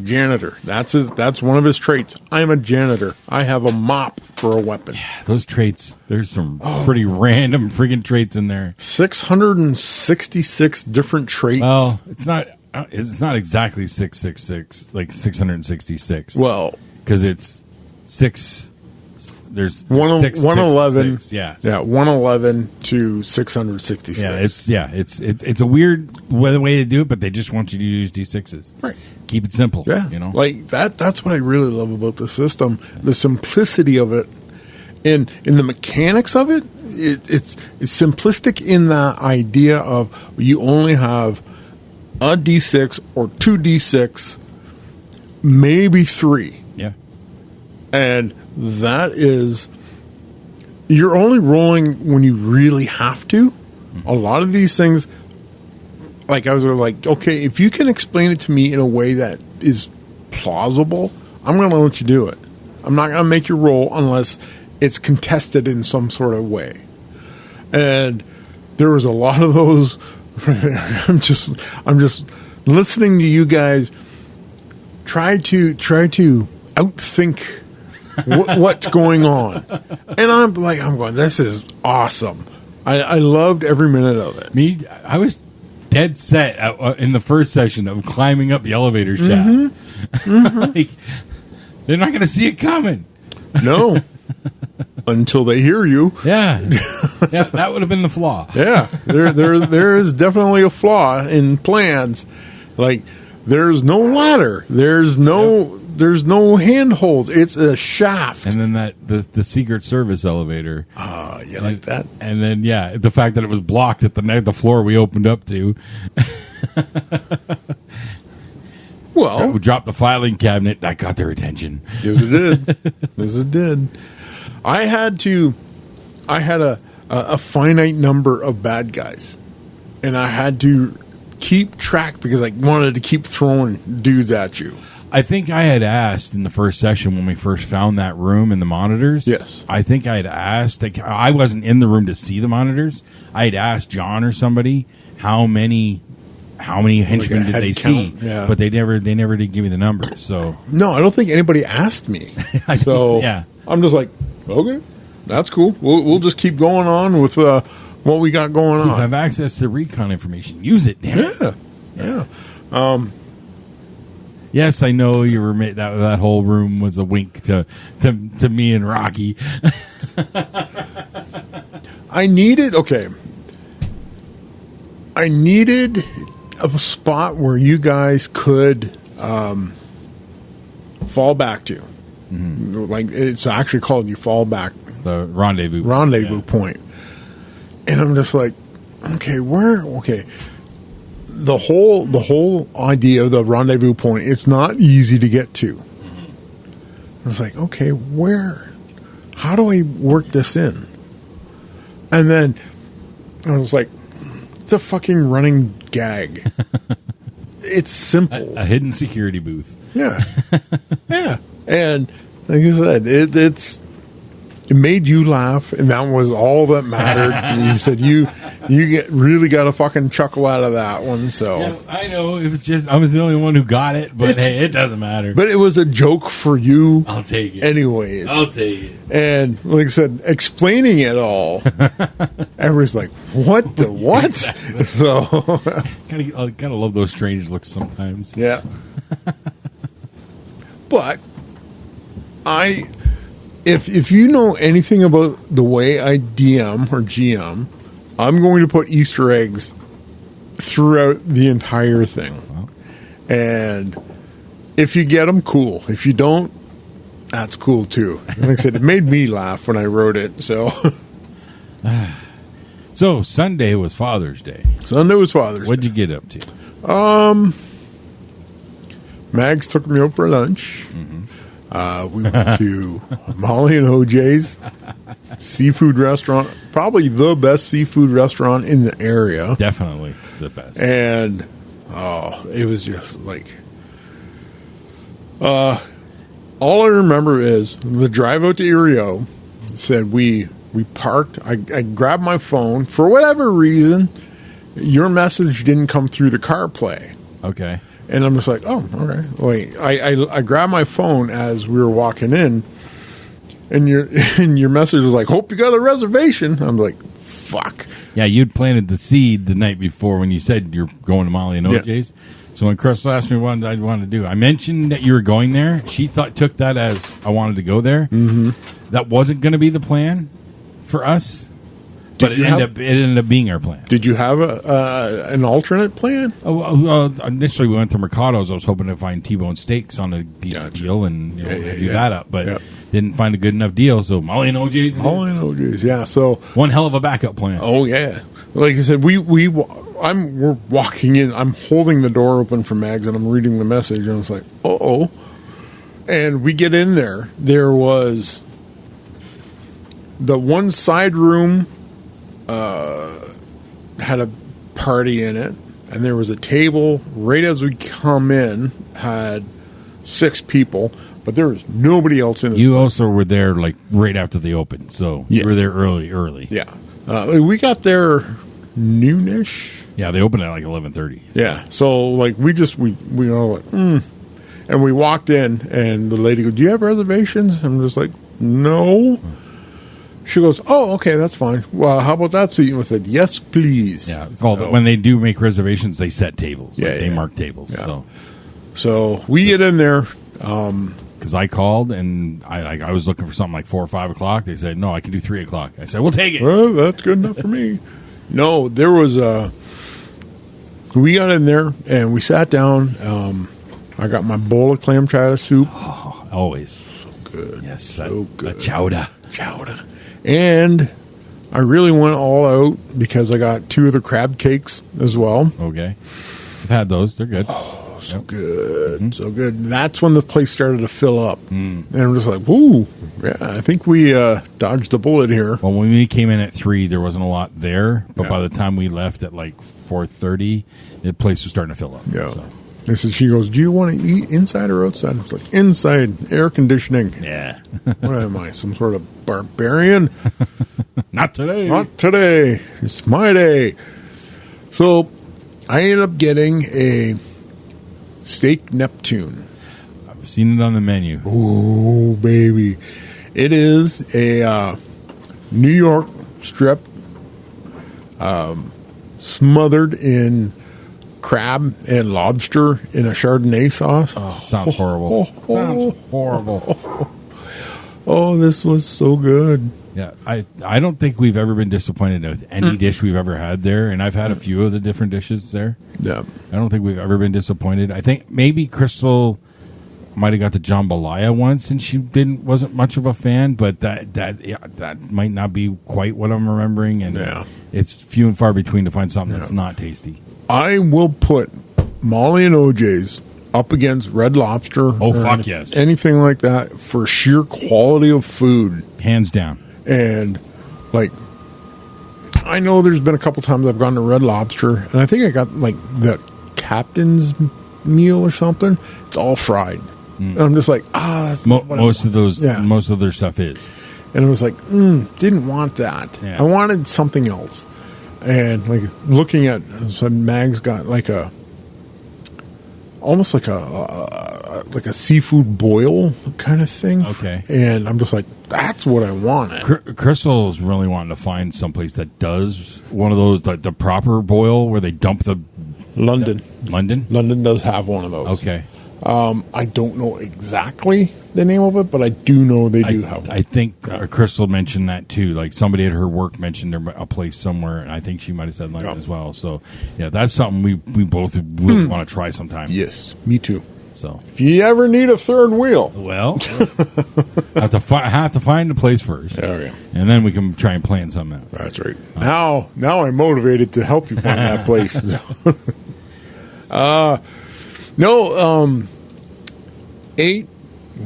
Speaker 7: Janitor. That's one of his traits. I'm a janitor. I have a mop for a weapon.
Speaker 5: Yeah, those traits. There's some pretty random friggin' traits in there.
Speaker 7: 666 different traits.
Speaker 5: Well, it's not exactly 666, like 666.
Speaker 7: Well,
Speaker 5: because it's 6. There's
Speaker 7: 111.
Speaker 5: Yeah,
Speaker 7: 111 to 666.
Speaker 5: It's a weird way to do it, but they just want you to use D6s.
Speaker 7: Right.
Speaker 5: Keep it simple.
Speaker 7: Yeah, like that. That's what I really love about the system. The simplicity of it, and in the mechanics of it. It's simplistic in the idea of you only have a D6 or 2 D6, maybe 3.
Speaker 5: Yeah, and
Speaker 7: that is, you're only rolling when you really have to. Mm-hmm. A lot of these things, like I was like, okay, if you can explain it to me in a way that is plausible, I'm going to let you do it. I'm not going to make you roll unless it's contested in some sort of way. And there was a lot of those. I'm just listening to you guys try to outthink what's going on, and I'm going, this is awesome. I loved every minute of it.
Speaker 5: I was dead set in the first session of climbing up the elevator shaft. Mm-hmm. Mm-hmm. Like, they're not going to see it coming.
Speaker 7: No, until they hear you.
Speaker 5: Yeah, that would have been the flaw.
Speaker 7: Yeah, there is definitely a flaw in plans. Like, there's no ladder. There's no handholds. It's a shaft.
Speaker 5: And then the Secret Service elevator.
Speaker 7: You like that?
Speaker 5: And then the fact that it was blocked at the floor we opened up to.
Speaker 7: Well,
Speaker 5: we dropped the filing cabinet. That got their attention.
Speaker 7: Yes, it did. Yes, it did. I had a finite number of bad guys, and I had to keep track because I wanted to keep throwing dudes at you.
Speaker 5: I think I had asked in the first session when we first found that room and the monitors.
Speaker 7: Yes.
Speaker 5: I think I had asked. I wasn't in the room to see the monitors. I had asked John or somebody how many henchmen did they see?
Speaker 7: Yeah.
Speaker 5: But they never did give me the numbers. So
Speaker 7: no, I don't think anybody asked me. So
Speaker 5: yeah,
Speaker 7: I'm just like, okay, that's cool. We'll just keep going on with what we got going on.
Speaker 5: You have access to recon information. Use it. Damn it.
Speaker 7: Yeah.
Speaker 5: Yes, I know you were that whole room was a wink to me and Rocky.
Speaker 7: I needed a spot where you guys could fall back to. Mm-hmm. Like, it's actually called you fall back.
Speaker 5: The rendezvous
Speaker 7: point. And I'm just like, the whole idea of the rendezvous point, it's not easy to get to. Mm-hmm. I was like, okay, how do I work this in? And then I was like, the fucking running gag. It's simple.
Speaker 5: A hidden security booth.
Speaker 7: Yeah. Yeah. And like I said, it made you laugh, and that was all that mattered. And you said you really got a fucking chuckle out of that one. So
Speaker 5: yeah, I know it was just I was the only one who got it, but hey, it doesn't matter.
Speaker 7: But it was a joke for you.
Speaker 5: I'll take it.
Speaker 7: Anyways,
Speaker 5: I'll take it.
Speaker 7: And like I said, explaining it all, everybody's like, "What the what?" Exactly. So
Speaker 5: gotta love those strange looks sometimes.
Speaker 7: Yeah. But if you know anything about the way I DM or GM, I'm going to put Easter eggs throughout the entire thing. Wow. And If you get them, cool. If you don't, that's cool too. Like I said, it made me laugh when I wrote it. So,
Speaker 5: so Sunday was Father's Day.
Speaker 7: Sunday was Father's
Speaker 5: What'd
Speaker 7: Day.
Speaker 5: you get up to?
Speaker 7: Mags took me out for lunch.
Speaker 5: Mm-hmm.
Speaker 7: We went to Molly and OJ's seafood restaurant. Probably the best seafood restaurant in the area.
Speaker 5: Definitely the best.
Speaker 7: And it was just like all I remember is the drive out to Erio. Said we parked. I grabbed my phone. For whatever reason, your message didn't come through the CarPlay.
Speaker 5: Okay.
Speaker 7: And I'm just like, oh, okay. Wait, I grabbed my phone as we were walking in, and your message was like, hope you got a reservation. I'm like, fuck.
Speaker 5: Yeah, you'd planted the seed the night before when you said you're going to Molly and OJ's. So when Crystal asked me what I wanted to do, I mentioned that you were going there. She took that as I wanted to go there. Mm-hmm. That wasn't going to be the plan for us. But it ended up being our plan.
Speaker 7: Did you have an alternate plan?
Speaker 5: Initially, we went to Mercado's. I was hoping to find T-bone steaks on a decent deal and do that up, but didn't find a good enough deal. So Molly and OJ's.
Speaker 7: Molly and OJ's, yeah. So
Speaker 5: one hell of a backup plan.
Speaker 7: Oh yeah, like I said, we're walking in. I'm holding the door open for Mags, and I'm reading the message, and I was like, oh. And we get in there. There was the one side room. Had a party in it, and there was a table right as we come in, had 6 people, but there was nobody else in it.
Speaker 5: You also were there like right after they opened, so you were there early.
Speaker 7: Yeah. We got there noonish.
Speaker 5: Yeah, they opened at like 11:30.
Speaker 7: Yeah, so like we were all like, and we walked in, and the lady goes, do you have reservations? I'm just like, no. She goes, oh, okay, that's fine. Well, how about that seat? I said, yes, please.
Speaker 5: Yeah, when they do make reservations, they set tables. They mark tables. Yeah.
Speaker 7: So we get in there.
Speaker 5: Because I called, and I was looking for something like 4 or 5 o'clock. They said, no, I can do 3 o'clock. I said, we'll take it.
Speaker 7: Well, that's good enough for me. No, there was we got in there, and we sat down. I got my bowl of clam chowder soup.
Speaker 5: Oh, always.
Speaker 7: So good.
Speaker 5: Yes,
Speaker 7: so good.
Speaker 5: The chowder.
Speaker 7: And I really went all out because I got 2 of the crab cakes as well.
Speaker 5: Okay. I've had those. They're good.
Speaker 7: Oh, so good. Mm-hmm. So good. That's when the place started to fill up. And I'm just like, whoo. Yeah, I think we dodged the bullet here.
Speaker 5: Well, when we came in at 3, there wasn't a lot there. But by the time we left at like 4:30, the place was starting to fill up.
Speaker 7: Yeah. So. She goes, do you want to eat inside or outside? I was like, inside, air conditioning.
Speaker 5: Yeah.
Speaker 7: What am I, some sort of barbarian?
Speaker 5: Not today.
Speaker 7: Not today. It's my day. So I ended up getting a steak Neptune.
Speaker 5: I've seen it on the menu.
Speaker 7: Oh, baby. It is a New York strip smothered in crab and lobster in a Chardonnay sauce.
Speaker 5: Oh, sounds horrible. Sounds horrible.
Speaker 7: Oh, this was so good.
Speaker 5: Yeah, I don't think we've ever been disappointed with any dish we've ever had there, and I've had a few of the different dishes there.
Speaker 7: Yeah.
Speaker 5: I don't think we've ever been disappointed. I think maybe Crystal might have got the jambalaya once, and she wasn't much of a fan, but that might not be quite what I'm remembering, and it's few and far between to find something that's not tasty.
Speaker 7: I will put Molly and OJ's up against Red Lobster.
Speaker 5: Oh, fuck yes.
Speaker 7: Anything like that for sheer quality of food.
Speaker 5: Hands down.
Speaker 7: And, like, I know there's been a couple times I've gone to Red Lobster, and I think I got, like, the captain's meal or something. It's all fried. And I'm just like, that's not what
Speaker 5: most of their stuff is.
Speaker 7: And I was like, didn't want that.
Speaker 5: Yeah.
Speaker 7: I wanted something else. And like looking at, so Mag's got like almost like a seafood boil kind of thing.
Speaker 5: Okay.
Speaker 7: And I'm just like, that's what I wanted.
Speaker 5: Crystal's really wanting to find someplace that does one of those, like the proper boil where they dump the
Speaker 7: London.
Speaker 5: London
Speaker 7: does have one of those.
Speaker 5: Okay.
Speaker 7: I don't know exactly the name of it, but I do know they do have one.
Speaker 5: I think Crystal mentioned that too. Like somebody at her work mentioned a place somewhere, and I think she might have said London as well. So, yeah, that's something we both want to try sometime.
Speaker 7: Yes, me too.
Speaker 5: So
Speaker 7: if you ever need a third wheel,
Speaker 5: well, I have to find the place first.
Speaker 7: Okay.
Speaker 5: And then we can try and plan something out.
Speaker 7: That's right. Now I'm motivated to help you find that place.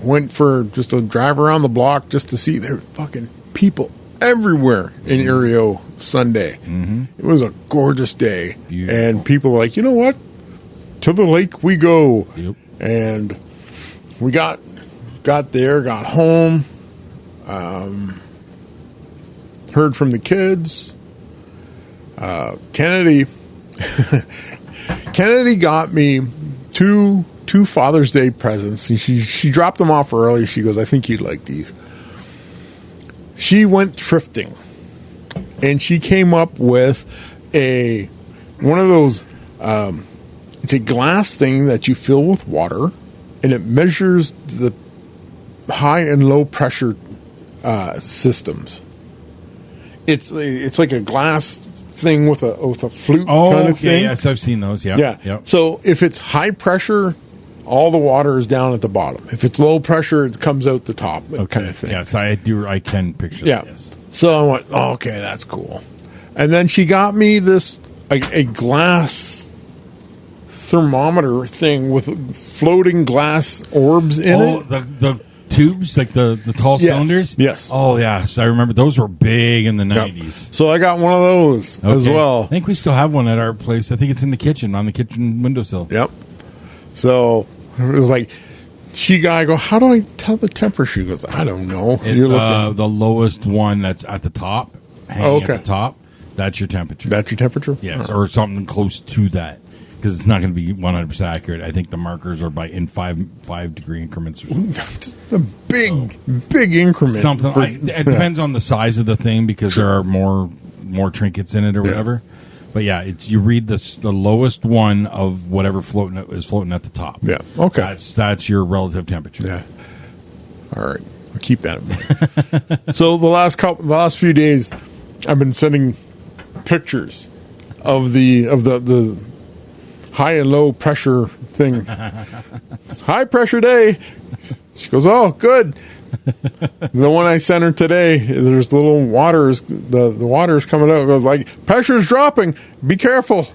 Speaker 7: Went for just a drive around the block just to see there were fucking people everywhere in Erio Sunday. Mm-hmm. It was a gorgeous day. Beautiful. And people were like, you know what? To the lake we go.
Speaker 5: Yep. And
Speaker 7: we got there, got home, heard from the kids. Kennedy got me two Father's Day presents. She dropped them off early. She goes, I think you'd like these. She went thrifting, and she came up with one of those. It's a glass thing that you fill with water, and it measures the high and low pressure systems. It's like a glass thing with a flute kind of thing.
Speaker 5: Yes, I've seen those. Yeah. Yep.
Speaker 7: So if it's high pressure, all the water is down at the bottom. If it's low pressure, it comes out the top. Kind of thing.
Speaker 5: Yes, I can picture that. Yes.
Speaker 7: So I went, okay, that's cool. And then she got me this a glass thermometer thing with floating glass orbs in it.
Speaker 5: The tubes, like the tall cylinders?
Speaker 7: Yes.
Speaker 5: Oh, yes. I remember those were big in the 90s.
Speaker 7: So I got one of those as well.
Speaker 5: I think we still have one at our place. I think it's in the kitchen, on the kitchen windowsill.
Speaker 7: Yep. So it was like, I go, how do I tell the temperature? She goes, I don't know.
Speaker 5: You're looking the lowest one that's at the top, hanging at the top, that's your temperature.
Speaker 7: That's your temperature?
Speaker 5: Yes, or something close to that. Because it's not going to be 100% accurate. I think the markers are in 5 degree increments or something.
Speaker 7: Just a big increment.
Speaker 5: It depends on the size of the thing, because there are more trinkets in it or whatever. But yeah, you read the lowest one of whatever is floating at the top.
Speaker 7: Yeah. Okay.
Speaker 5: That's your relative temperature.
Speaker 7: Yeah. All right. I'll keep that in mind. So the last few days, I've been sending pictures of the high and low pressure thing. It's high pressure day. She goes, oh, good. The one I sent her today, there's little waters. The water's coming out. It goes like, pressure's dropping. Be careful.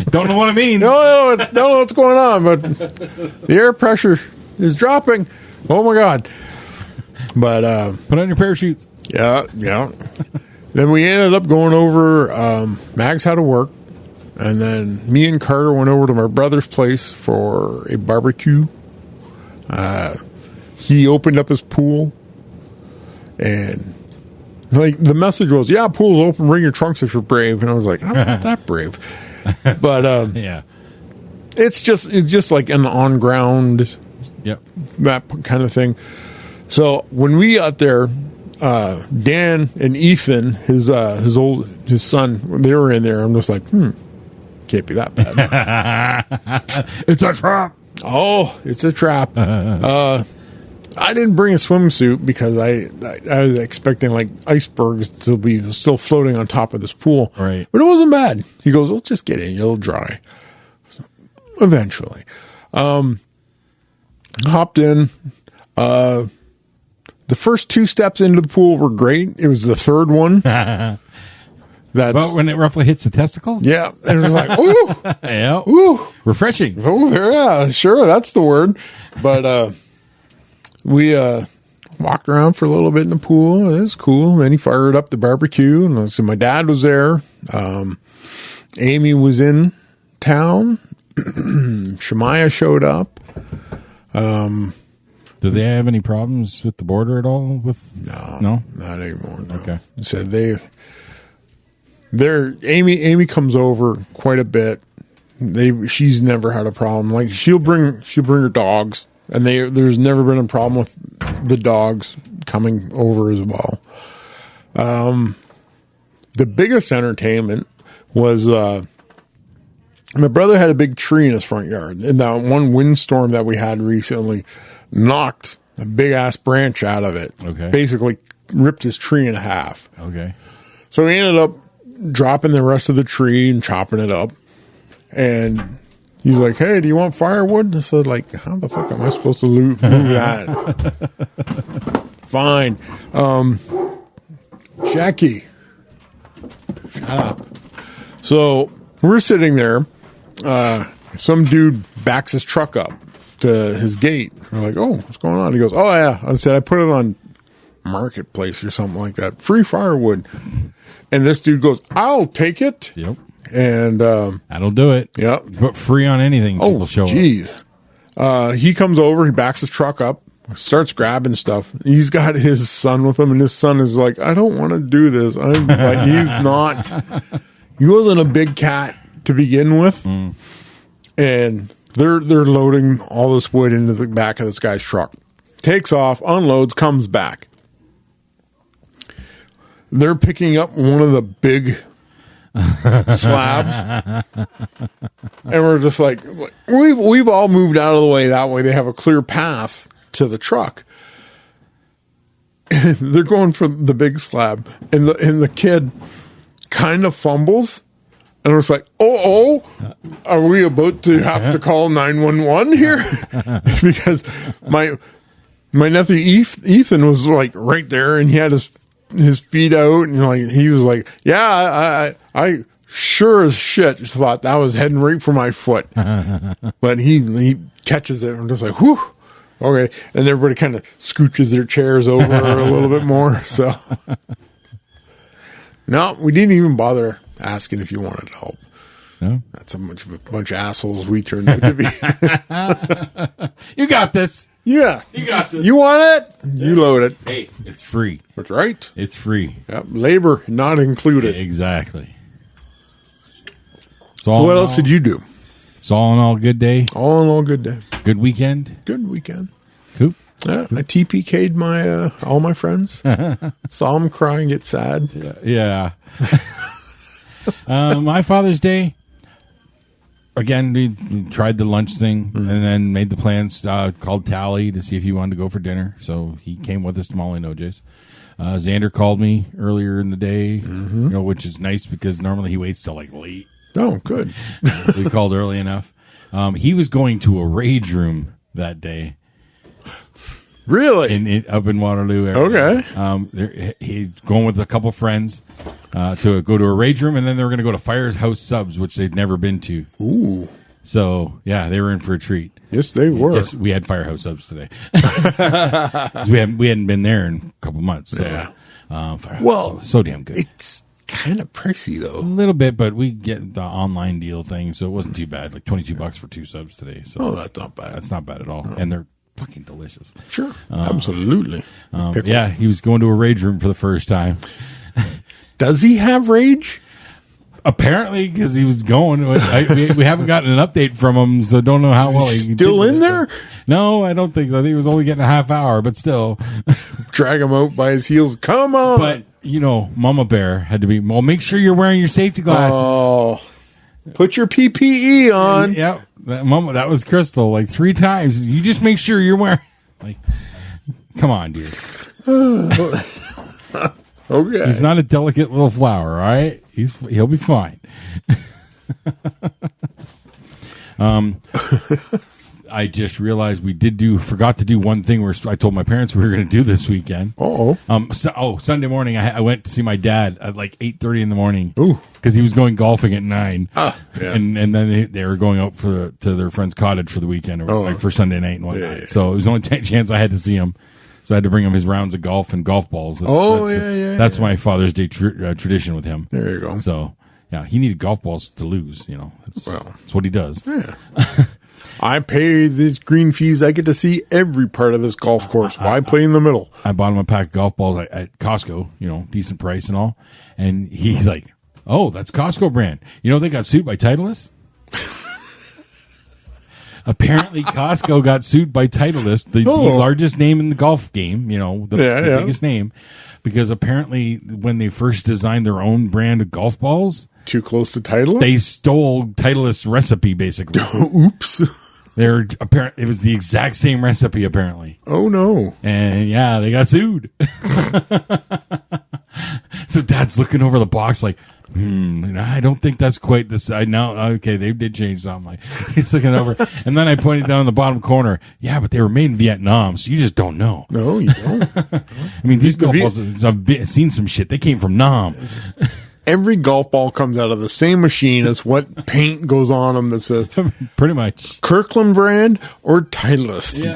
Speaker 5: Don't know what it means.
Speaker 7: Don't know what's going on, but the air pressure is dropping. Oh my God. But
Speaker 5: put on your parachutes.
Speaker 7: Yeah. Then we ended up going over. Mags had to work. And then me and Carter went over to my brother's place for a barbecue. He opened up his pool, and like the message was, "Yeah, pool's open. Bring your trunks if you're brave." And I was like, "I'm not that brave," but
Speaker 5: yeah,
Speaker 7: it's just like an on ground, that kind of thing. So when we got there, Dan and Ethan, his son, they were in there. I'm just like, can't be that bad.
Speaker 5: It's a trap.
Speaker 7: Oh, it's a trap. I didn't bring a swimsuit because I was expecting like icebergs to be still floating on top of this pool.
Speaker 5: Right.
Speaker 7: But it wasn't bad. He goes, let's just get in. It'll dry. Eventually. Hopped in. The first 2 steps into the pool were great. It was the third one.
Speaker 5: But when it roughly hits the testicles?
Speaker 7: Yeah. And it was like, ooh.
Speaker 5: Yeah.
Speaker 7: Ooh.
Speaker 5: Refreshing.
Speaker 7: Oh, yeah. Sure. That's the word. But we walked around for a little bit in the pool. It was cool. Then he fired up the barbecue. And so my dad was there. Amy was in town. Shemaiah showed up.
Speaker 5: Do they have any problems with the border at all? No,
Speaker 7: not anymore. No.
Speaker 5: Okay.
Speaker 7: He said Amy comes over quite a bit. She's never had a problem. Like she'll bring her dogs, and there's never been a problem with the dogs coming over as well. The biggest entertainment was my brother had a big tree in his front yard, and that one windstorm that we had recently knocked a big ass branch out of it.
Speaker 5: Okay.
Speaker 7: Basically ripped his tree in half.
Speaker 5: Okay.
Speaker 7: So he ended up dropping the rest of the tree and chopping it up. And He's like, hey, do you want firewood? I said, like, how the fuck am I supposed to move that? Fine. Jackie. Shut up. So we're sitting there. Some dude backs his truck up to his gate. We're like, oh, what's going on? He goes, oh, yeah. I said, I put it on Marketplace or something like that. Free firewood. And this dude goes, I'll take it.
Speaker 5: Yep.
Speaker 7: And
Speaker 5: that'll do it.
Speaker 7: Yep.
Speaker 5: But free on anything. People show
Speaker 7: geez. He comes over, he backs his truck up, starts grabbing stuff. He's got his son with him, and his son is like, I don't want to do this. I'm like, he wasn't a big cat to begin with. And they're loading all this wood into the back of this guy's truck. Takes off, unloads, comes back. They're picking up one of the big slabs, and we're just like, we've all moved out of the way. That way they have a clear path to the truck. They're going for the big slab, and the kid kind of fumbles, and it's like, oh, are we about to have to call 911 here? Because my nephew Ethan was like right there, and he had his feet out, and like he was like, yeah, I sure as shit thought that was heading right for my foot. But he catches it and just like, whew, okay. And everybody kind of scooches their chairs over a little bit more. So no, we didn't even bother asking if you wanted help. No, that's a bunch of assholes we turned out to be.
Speaker 5: You got this.
Speaker 7: Yeah.
Speaker 5: You got this.
Speaker 7: You want it? You load it.
Speaker 5: Hey, it's free.
Speaker 7: That's right.
Speaker 5: It's free.
Speaker 7: Yep. Labor not included.
Speaker 5: Exactly.
Speaker 7: So what else did you do?
Speaker 5: It's all in all good day.
Speaker 7: All in all good day.
Speaker 5: Good weekend.
Speaker 7: Good weekend.
Speaker 5: Cool.
Speaker 7: Yeah, I TPK'd my all my friends. Saw them cry and get sad.
Speaker 5: Yeah. My Father's Day. Again, we tried the lunch thing and then made the plans. Called Tally to see if he wanted to go for dinner. So he came with us to Molly and OJ's. Xander called me earlier in the day, which is nice because normally he waits till like late.
Speaker 7: Oh, good.
Speaker 5: So he called early enough. He was going to a rage room that day.
Speaker 7: Really?
Speaker 5: Up in Waterloo area.
Speaker 7: Okay.
Speaker 5: He's going with a couple friends to go to a rage room, and then they were going to go to Firehouse Subs, which they'd never been to.
Speaker 7: Ooh.
Speaker 5: So, yeah, they were in for a treat.
Speaker 7: Yes, they were.
Speaker 5: Yes, we had Firehouse Subs today. we hadn't been there in a couple months. So,
Speaker 7: yeah.
Speaker 5: Well, so damn good.
Speaker 7: It's kind of pricey, though.
Speaker 5: A little bit, but we get the online deal thing, so it wasn't too bad. Like $22 for 2 subs today. So
Speaker 7: that's not bad.
Speaker 5: That's not bad at all. No. And they're fucking delicious.
Speaker 7: Sure. Absolutely.
Speaker 5: Yeah, he was going to a rage room for the first time.
Speaker 7: Does he have rage?
Speaker 5: Apparently, because he was going. We haven't gotten an update from him, so don't know how well he's
Speaker 7: still in there.
Speaker 5: No, I don't think so. I think he was only getting a half hour, but still.
Speaker 7: Drag him out by his heels. Come on.
Speaker 5: But, Mama Bear had to be, well, make sure you're wearing your safety glasses.
Speaker 7: Oh, put your PPE on.
Speaker 5: Yep. That was Crystal, like 3 times. You just make sure you're wearing, like, come on, dude.
Speaker 7: Okay.
Speaker 5: He's not a delicate little flower, all right? He'll be fine. I just realized we forgot to do one thing where I told my parents we were going to do this weekend. Sunday morning I went to see my dad at like 8:30 in the morning.
Speaker 7: Ooh.
Speaker 5: Because he was going golfing at 9.
Speaker 7: Yeah.
Speaker 5: And then they were going out to their friend's cottage for the weekend, like for Sunday night and whatnot. Yeah. So it was the only chance I had to see him. So I had to bring him his rounds of golf and golf balls. That's my Father's Day tradition with him.
Speaker 7: There you go.
Speaker 5: So, yeah, he needed golf balls to lose, That's what he does.
Speaker 7: Yeah. I pay these green fees. I get to see every part of this golf course. Why play in the middle?
Speaker 5: I bought him a pack of golf balls at Costco, decent price and all. And he's like, oh, that's Costco brand. They got sued by Titleist? Apparently, Costco got sued by Titleist, the largest name in the golf game, the biggest name, because apparently when they first designed their own brand of golf balls,
Speaker 7: too close to Titleist,
Speaker 5: they stole Titleist's recipe, basically.
Speaker 7: Oops.
Speaker 5: It was the exact same recipe, apparently.
Speaker 7: Oh, no.
Speaker 5: And, they got sued. So Dad's looking over the box like, I don't think that's quite this. I know. Okay, they did change something. He's looking over, and then I pointed down in the bottom corner. Yeah, but they were made in Vietnam, so you just don't know.
Speaker 7: No, you don't.
Speaker 5: I mean, these golf balls, I've seen some shit. They came from Nam.
Speaker 7: Every golf ball comes out of the same machine as what paint goes on them. That's a
Speaker 5: pretty much
Speaker 7: Kirkland brand or Titleist.
Speaker 5: Yeah.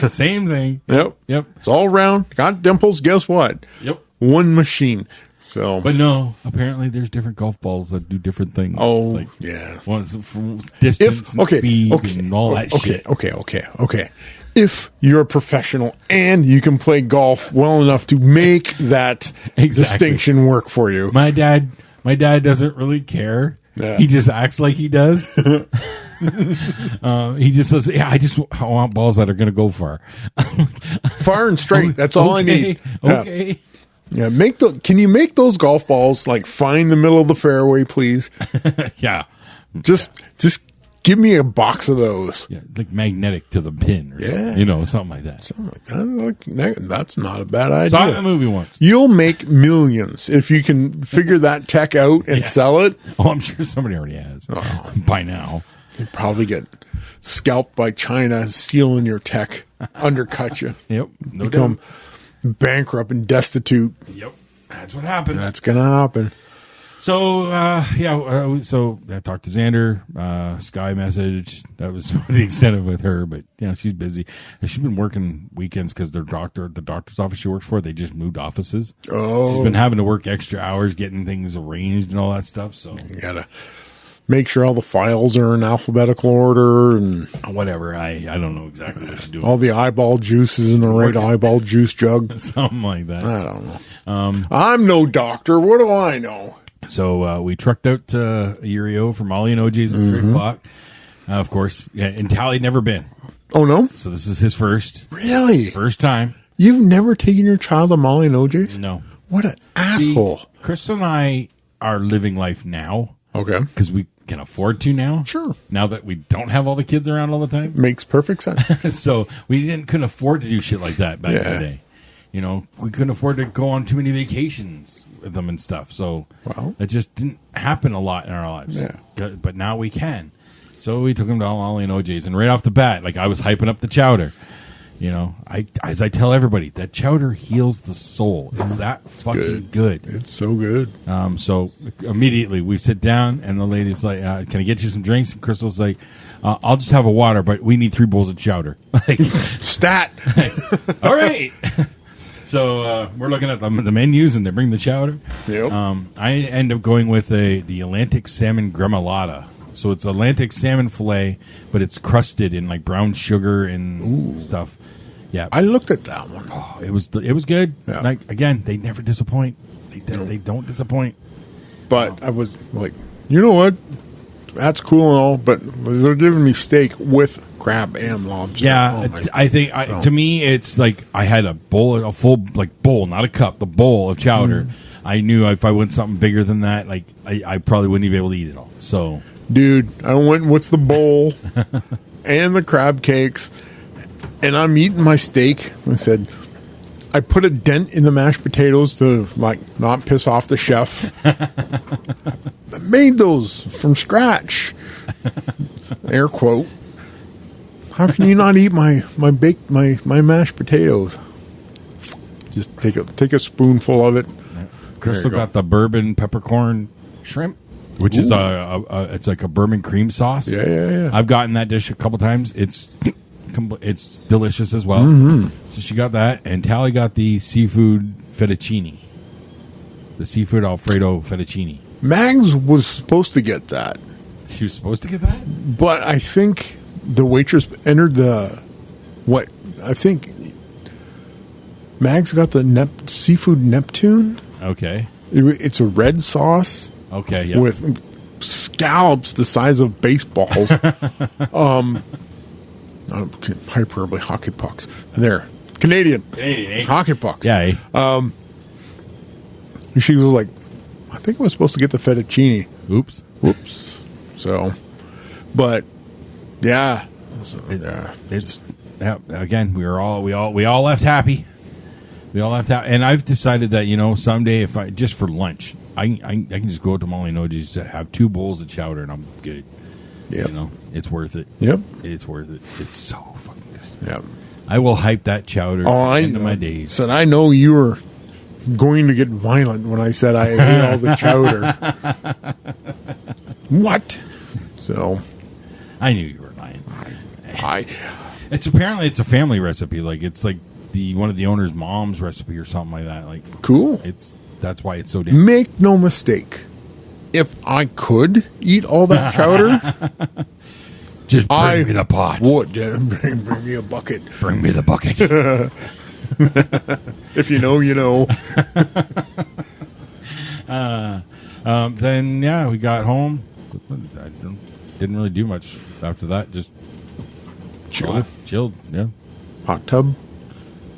Speaker 5: Same thing.
Speaker 7: Yep. It's all round. Got dimples. Guess what?
Speaker 5: Yep.
Speaker 7: One machine. So,
Speaker 5: but no, apparently there's different golf balls that do different things.
Speaker 7: Oh,
Speaker 5: like,
Speaker 7: yeah.
Speaker 5: One's from distance and speed and all that shit.
Speaker 7: Okay. If you're a professional and you can play golf well enough to make that distinction work for you.
Speaker 5: My dad doesn't really care.
Speaker 7: Yeah.
Speaker 5: He just acts like he does. He just says, "Yeah, I want balls that are going to go far,
Speaker 7: far and straight. That's all I need."
Speaker 5: Okay.
Speaker 7: Yeah, can you make those golf balls like find the middle of the fairway, please?
Speaker 5: Yeah.
Speaker 7: Just give me a box of those.
Speaker 5: Yeah, like magnetic to the pin or something. Something like that.
Speaker 7: Something like that. That's not a bad idea.
Speaker 5: Saw it in the movie once.
Speaker 7: You'll make millions if you can figure that tech out and sell it.
Speaker 5: Oh, I'm sure somebody already has by now.
Speaker 7: You probably get scalped by China stealing your tech, undercut you.
Speaker 5: Yep.
Speaker 7: Become bankrupt and destitute.
Speaker 5: Yep. That's what happens.
Speaker 7: That's going to happen.
Speaker 5: So, so I talked to Xander, Sky message. That was the extent of it with her, but she's busy. She's been working weekends because the doctor's office she works for, they just moved offices.
Speaker 7: Oh.
Speaker 5: She's been having to work extra hours getting things arranged and all that stuff. So
Speaker 7: you gotta make sure all the files are in alphabetical order and
Speaker 5: whatever. I don't know exactly what she's doing.
Speaker 7: All the eyeball juice is in the right eyeball juice jug.
Speaker 5: Something like that.
Speaker 7: I don't know. I'm no doctor. What do I know?
Speaker 5: So we trucked out to Urio for Molly and OJ's at 3 o'clock. Of course, and Tally had never been.
Speaker 7: Oh, no?
Speaker 5: So this is his first.
Speaker 7: Really?
Speaker 5: First time.
Speaker 7: You've never taken your child to Molly and OJ's?
Speaker 5: No.
Speaker 7: What an asshole.
Speaker 5: See, Crystal and I are living life now.
Speaker 7: Okay.
Speaker 5: Because we can afford to now.
Speaker 7: Sure.
Speaker 5: Now that we don't have all the kids around all the time.
Speaker 7: Makes perfect sense.
Speaker 5: So we couldn't afford to do shit like that back in the day. We couldn't afford to go on too many vacations with them and stuff. So it just didn't happen a lot in our lives.
Speaker 7: Yeah.
Speaker 5: But now we can. So we took them to Molly and OJ's. And right off the bat, I was hyping up the chowder. As I tell everybody, that chowder heals the soul. It's that fucking good.
Speaker 7: It's so good.
Speaker 5: So immediately we sit down and the lady's like, can I get you some drinks? And Crystal's like, I'll just have a water, but we need 3 bowls of chowder.
Speaker 7: Stat.
Speaker 5: All right. So we're looking at the menus, and they bring the chowder.
Speaker 7: Yep.
Speaker 5: I end up going with the Atlantic salmon gremolata. So it's Atlantic salmon fillet, but it's crusted in brown sugar and stuff. Yeah,
Speaker 7: I looked at that one.
Speaker 5: Oh, it was good.
Speaker 7: Yeah.
Speaker 5: Again, they never disappoint. They don't disappoint.
Speaker 7: But I was like, you know what? That's cool and all, but they're giving me steak with crab and lobster.
Speaker 5: Yeah, I think to me it's like I had a full bowl, not a cup, the bowl of chowder. I knew if I went something bigger than that, I probably wouldn't be able to eat it all. So,
Speaker 7: dude, I went with the bowl and the crab cakes, and I'm eating my steak. I said, I put a dent in the mashed potatoes to not piss off the chef. I made those from scratch. Air quote. How can you not eat my mashed potatoes? Just take a spoonful of it.
Speaker 5: Crystal got the bourbon peppercorn shrimp, which is it's like a bourbon cream sauce.
Speaker 7: Yeah.
Speaker 5: I've gotten that dish a couple times. It's delicious as well. So she got that, and Tally got the seafood fettuccine, the seafood Alfredo fettuccine.
Speaker 7: Mags was supposed to get that.
Speaker 5: She was supposed to get that,
Speaker 7: but I think the waitress entered I think Mags got the seafood Neptune.
Speaker 5: Okay,
Speaker 7: it's a red sauce.
Speaker 5: Okay, yeah,
Speaker 7: with scallops the size of baseballs. Hyperbole, hockey pucks. There, Canadian hockey pucks.
Speaker 5: Yeah.
Speaker 7: She was like, I think I was supposed to get the fettuccine.
Speaker 5: Oops.
Speaker 7: So, but yeah,
Speaker 5: again, we all left happy. We all left out, and I've decided that someday if I just for lunch, I can just go to Molly Noes, have 2 bowls of chowder, and I'm good.
Speaker 7: Yep.
Speaker 5: You know, it's worth it.
Speaker 7: Yep.
Speaker 5: It's worth it. It's so fucking good.
Speaker 7: Yep.
Speaker 5: I will hype that chowder into my days.
Speaker 7: Said I know you were going to get violent when I said I ate all the chowder. What? So
Speaker 5: I knew you were lying.
Speaker 7: It's
Speaker 5: It's a family recipe. Like it's like one of the owner's mom's recipe or something like that. Like
Speaker 7: cool.
Speaker 5: That's why it's so damn.
Speaker 7: Make no mistake. If I could eat all that chowder,
Speaker 5: just bring me the pot.
Speaker 7: Would bring me a bucket.
Speaker 5: Bring me the bucket.
Speaker 7: If you know, you know.
Speaker 5: Then yeah, we got home. I didn't really do much after that. Just chilled. Yeah.
Speaker 7: Hot tub.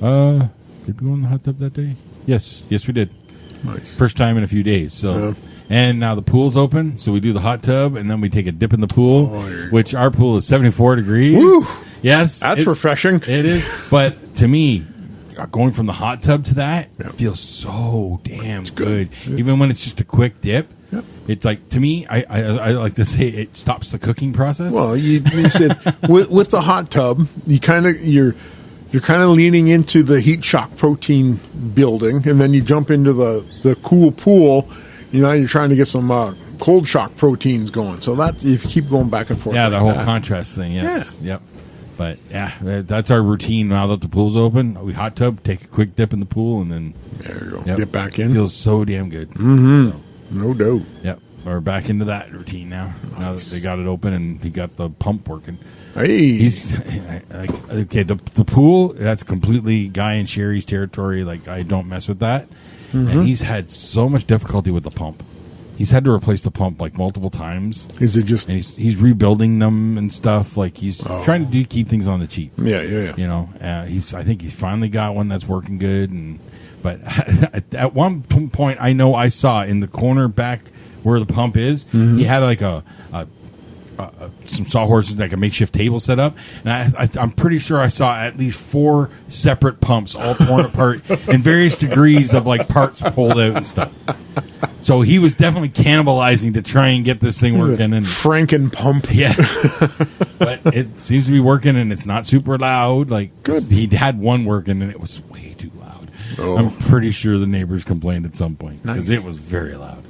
Speaker 5: Did we go in the hot tub that day? Yes, we did.
Speaker 7: Nice.
Speaker 5: First time in a few days. So, and now the pool's open, so we do the hot tub, and then we take a dip in the pool, which our pool is 74 degrees.
Speaker 7: Woo!
Speaker 5: Yes,
Speaker 7: that's refreshing.
Speaker 5: It is, but to me, going from the hot tub to that feels so damn good. Even when it's just a quick dip. Yep. It's like, to me, I like to say it stops the cooking process.
Speaker 7: Well, you said with the hot tub, you're kind of leaning into the heat shock protein building, and then you jump into the cool pool. You know, you're trying to get some cold shock proteins going. So that if you keep going back and forth.
Speaker 5: Yeah, the whole contrast thing. Yes. Yeah. Yep. But yeah, that's our routine now that the pool's open. We hot tub, take a quick dip in the pool, and then
Speaker 7: there you go. Get back in.
Speaker 5: Feels so damn good.
Speaker 7: Mm-hmm. So, no doubt.
Speaker 5: Yep. We're back into that routine now. Nice. Now that they got it open and he got the pump working.
Speaker 7: Hey.
Speaker 5: He's okay. The pool, that's completely Guy and Sherry's territory. Like, I don't mess with that. Mm-hmm. And he's had so much difficulty with the pump. He's had to replace the pump like multiple times.
Speaker 7: Is it just?
Speaker 5: And he's rebuilding them and stuff. Like he's trying to keep things on the cheap.
Speaker 7: Yeah.
Speaker 5: You know, I think he's finally got one that's working good. But at one point, I know I saw in the corner back where the pump is, he had like some sawhorses, like a makeshift table set up, and I'm pretty sure I saw at least 4 separate pumps all torn apart in various degrees of like parts pulled out and stuff. So he was definitely cannibalizing to try and get this thing working. And
Speaker 7: Franken pump,
Speaker 5: yeah. But it seems to be working, and it's not super loud. Like
Speaker 7: good.
Speaker 5: He had one working, and it was way too loud. Oh. I'm pretty sure the neighbors complained at some point because it was very loud.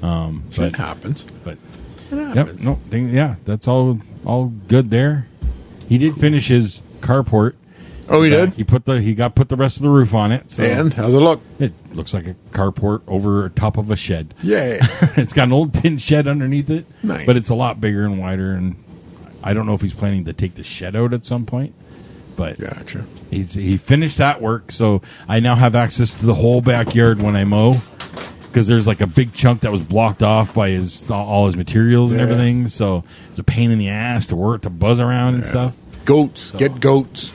Speaker 7: No, it happens.
Speaker 5: But that's all good there. He did finish his carport.
Speaker 7: Oh, he did.
Speaker 5: He put the rest of the roof on it. So
Speaker 7: and how's it look?
Speaker 5: It looks like a carport over top of a shed.
Speaker 7: Yeah,
Speaker 5: it's got an old tin shed underneath it.
Speaker 7: Nice,
Speaker 5: but it's a lot bigger and wider. And I don't know if he's planning to take the shed out at some point. But
Speaker 7: gotcha.
Speaker 5: He finished that work, so I now have access to the whole backyard when I mow. Because there's like a big chunk that was blocked off by all his materials and everything, so it's a pain in the ass to buzz around and stuff.
Speaker 7: Goats, get goats.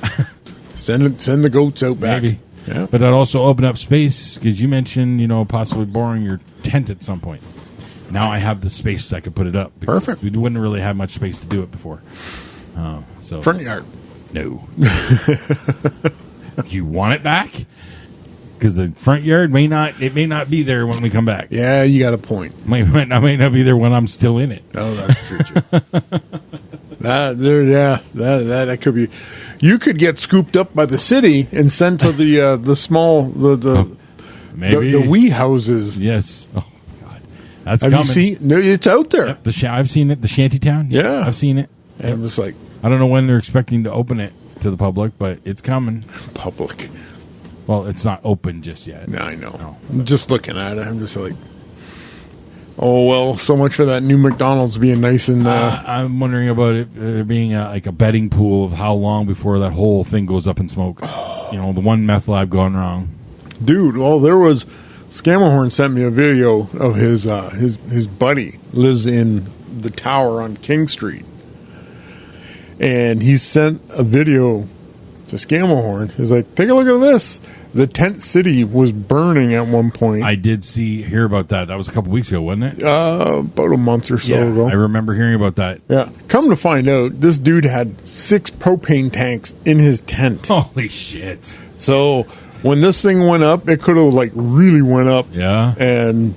Speaker 7: send the goats out back.
Speaker 5: Maybe, but that also opened up space because you mentioned possibly borrowing your tent at some point. Now I have the space that I could put it up.
Speaker 7: Perfect.
Speaker 5: We wouldn't really have much space to do it before. So
Speaker 7: front yard.
Speaker 5: No. You want it back? Because the front yard may not be there when we come back.
Speaker 7: Yeah, you got a point.
Speaker 5: I may not be there when I'm still in it.
Speaker 7: Oh, that's true too. That could be. You could get scooped up by the city and sent to the small
Speaker 5: maybe
Speaker 7: the wee houses.
Speaker 5: Yes. Oh God, that's
Speaker 7: Have
Speaker 5: coming.
Speaker 7: You seen? No, it's out there.
Speaker 5: I've seen it. The shanty town.
Speaker 7: Yeah,
Speaker 5: I've seen it.
Speaker 7: And it was like,
Speaker 5: I don't know when they're expecting to open it to the public, but it's coming.
Speaker 7: Public.
Speaker 5: Well, it's not open just yet.
Speaker 7: No, I know. No. I'm just looking at it. I'm just like, oh, well, so much for that new McDonald's being nice and...
Speaker 5: I'm wondering about it being like a betting pool of how long before that whole thing goes up in smoke. The one meth lab gone wrong.
Speaker 7: Dude, well, there was... Scammerhorn sent me a video of his buddy lives in the tower on King Street. And he sent a video to Scammerhorn. He's like, take a look at this. The tent city was burning at one point.
Speaker 5: I did hear about that. That was a couple weeks ago, wasn't it?
Speaker 7: About a month or so ago.
Speaker 5: I remember hearing about that.
Speaker 7: Yeah. Come to find out, this dude had 6 propane tanks in his tent.
Speaker 5: Holy shit.
Speaker 7: So when this thing went up, it could have really went up.
Speaker 5: Yeah.
Speaker 7: And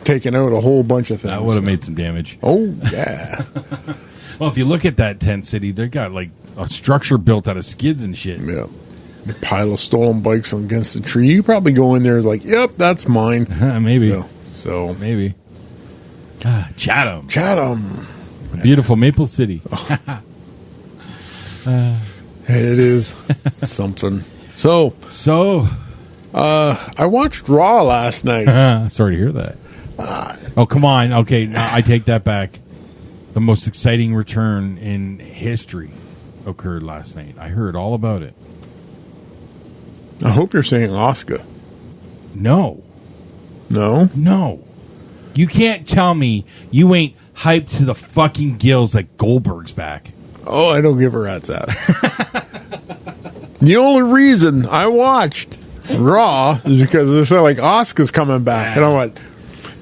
Speaker 7: taken out a whole bunch of things.
Speaker 5: That would have made some damage.
Speaker 7: Oh, yeah.
Speaker 5: Well, if you look at that tent city, they got like a structure built out of skids and shit.
Speaker 7: Yeah. A pile of stolen bikes against the tree. You probably go in there and like, yep, that's mine.
Speaker 5: Maybe.
Speaker 7: So
Speaker 5: maybe. Chatham.
Speaker 7: A
Speaker 5: beautiful Maple City.
Speaker 7: It is something. So I watched Raw last night.
Speaker 5: Sorry to hear that. Oh, come on. Okay, no, I take that back. The most exciting return in history occurred last night. I heard all about it.
Speaker 7: I hope you're saying Asuka.
Speaker 5: No.
Speaker 7: No?
Speaker 5: You can't tell me you ain't hyped to the fucking gills like Goldberg's back.
Speaker 7: Oh, I don't give a rat's ass. The only reason I watched Raw is because they're saying like Asuka's coming back. And I went,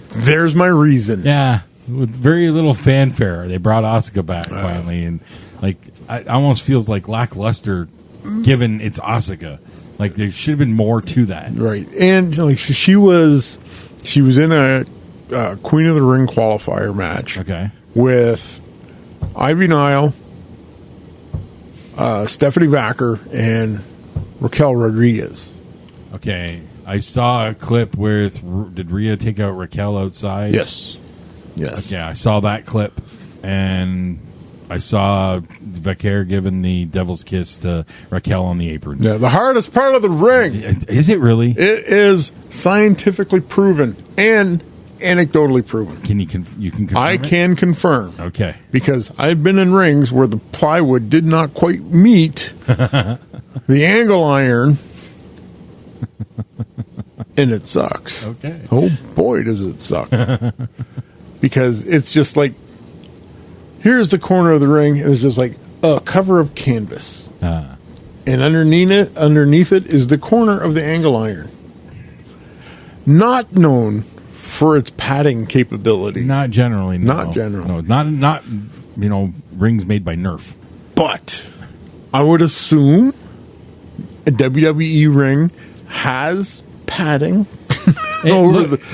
Speaker 7: there's my reason.
Speaker 5: Yeah. With very little fanfare, they brought Asuka back finally. And like, it almost feels like lackluster given it's Asuka. Like there should have been more to that.
Speaker 7: Right. And like she was in a Queen of the Ring qualifier match.
Speaker 5: Okay.
Speaker 7: With Ivy Nile, Stephanie Vacker, and Raquel Rodriguez.
Speaker 5: Okay. I saw a clip where did Rhea take out Raquel outside?
Speaker 7: Yes.
Speaker 5: Yeah, I saw that clip, and I saw Vaquer giving the devil's kiss to Raquel on the apron.
Speaker 7: Yeah, the hardest part of the ring.
Speaker 5: Is it really?
Speaker 7: It is scientifically proven and anecdotally proven.
Speaker 5: Can you confirm?
Speaker 7: I can confirm.
Speaker 5: Okay.
Speaker 7: Because I've been in rings where the plywood did not quite meet the angle iron, and it sucks.
Speaker 5: Okay.
Speaker 7: Oh boy, does it suck. Because it's just like, here's the corner of the ring, and it's just like a cover of canvas. And underneath it is the corner of the angle iron. Not known for its padding capabilities.
Speaker 5: Not generally. No.
Speaker 7: Not generally.
Speaker 5: No, not rings made by Nerf.
Speaker 7: But I would assume a WWE ring has padding.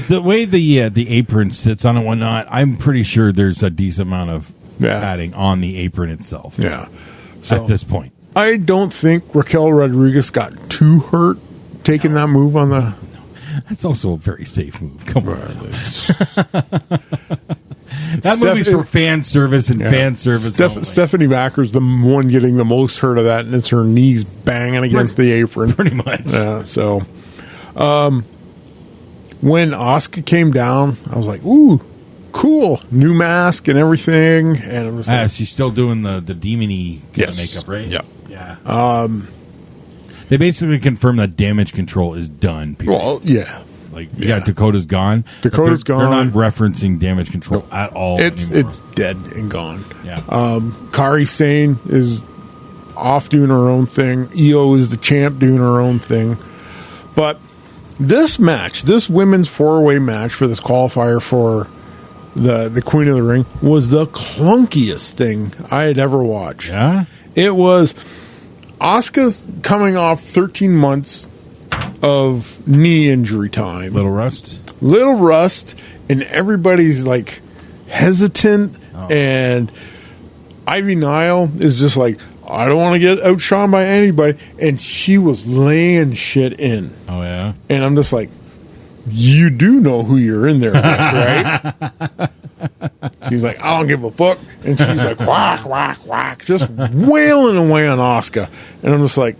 Speaker 5: The way the apron sits on it and whatnot, I'm pretty sure there's a decent amount of padding on the apron itself.
Speaker 7: Yeah. So
Speaker 5: at this point,
Speaker 7: I don't think Raquel Rodriguez got too hurt taking that move on the.
Speaker 5: That's also a very safe move. Come on. That movie's for fan service and fan service.
Speaker 7: Stephanie Vacker's the one getting the most hurt of that, and it's her knees banging against the apron.
Speaker 5: Pretty much.
Speaker 7: So, when Asuka came down, I was like, ooh, cool. New mask and everything. And it was like,
Speaker 5: she's still doing the demon-y kind of makeup, right?
Speaker 7: Yeah.
Speaker 5: They basically confirmed that damage control is done. Period.
Speaker 7: Well, yeah.
Speaker 5: Dakota's gone.
Speaker 7: Dakota's gone.
Speaker 5: They're not referencing damage control at all.
Speaker 7: It's dead and gone.
Speaker 5: Yeah.
Speaker 7: Kairi Sane is off doing her own thing. Io is the champ doing her own thing. But this match, this women's 4-way match for this qualifier for the Queen of the Ring was the clunkiest thing I had ever watched.
Speaker 5: Yeah?
Speaker 7: It was Asuka's coming off 13 months of knee injury time.
Speaker 5: Little rust,
Speaker 7: and everybody's like hesitant, and Ivy Nile is just like, I don't want to get outshone by anybody, and she was laying shit in.
Speaker 5: Oh yeah,
Speaker 7: and I'm just like, you do know who you're in there with, right? She's like, I don't give a fuck, and she's like, whack, whack, whack, just wailing away on Asuka, and I'm just like,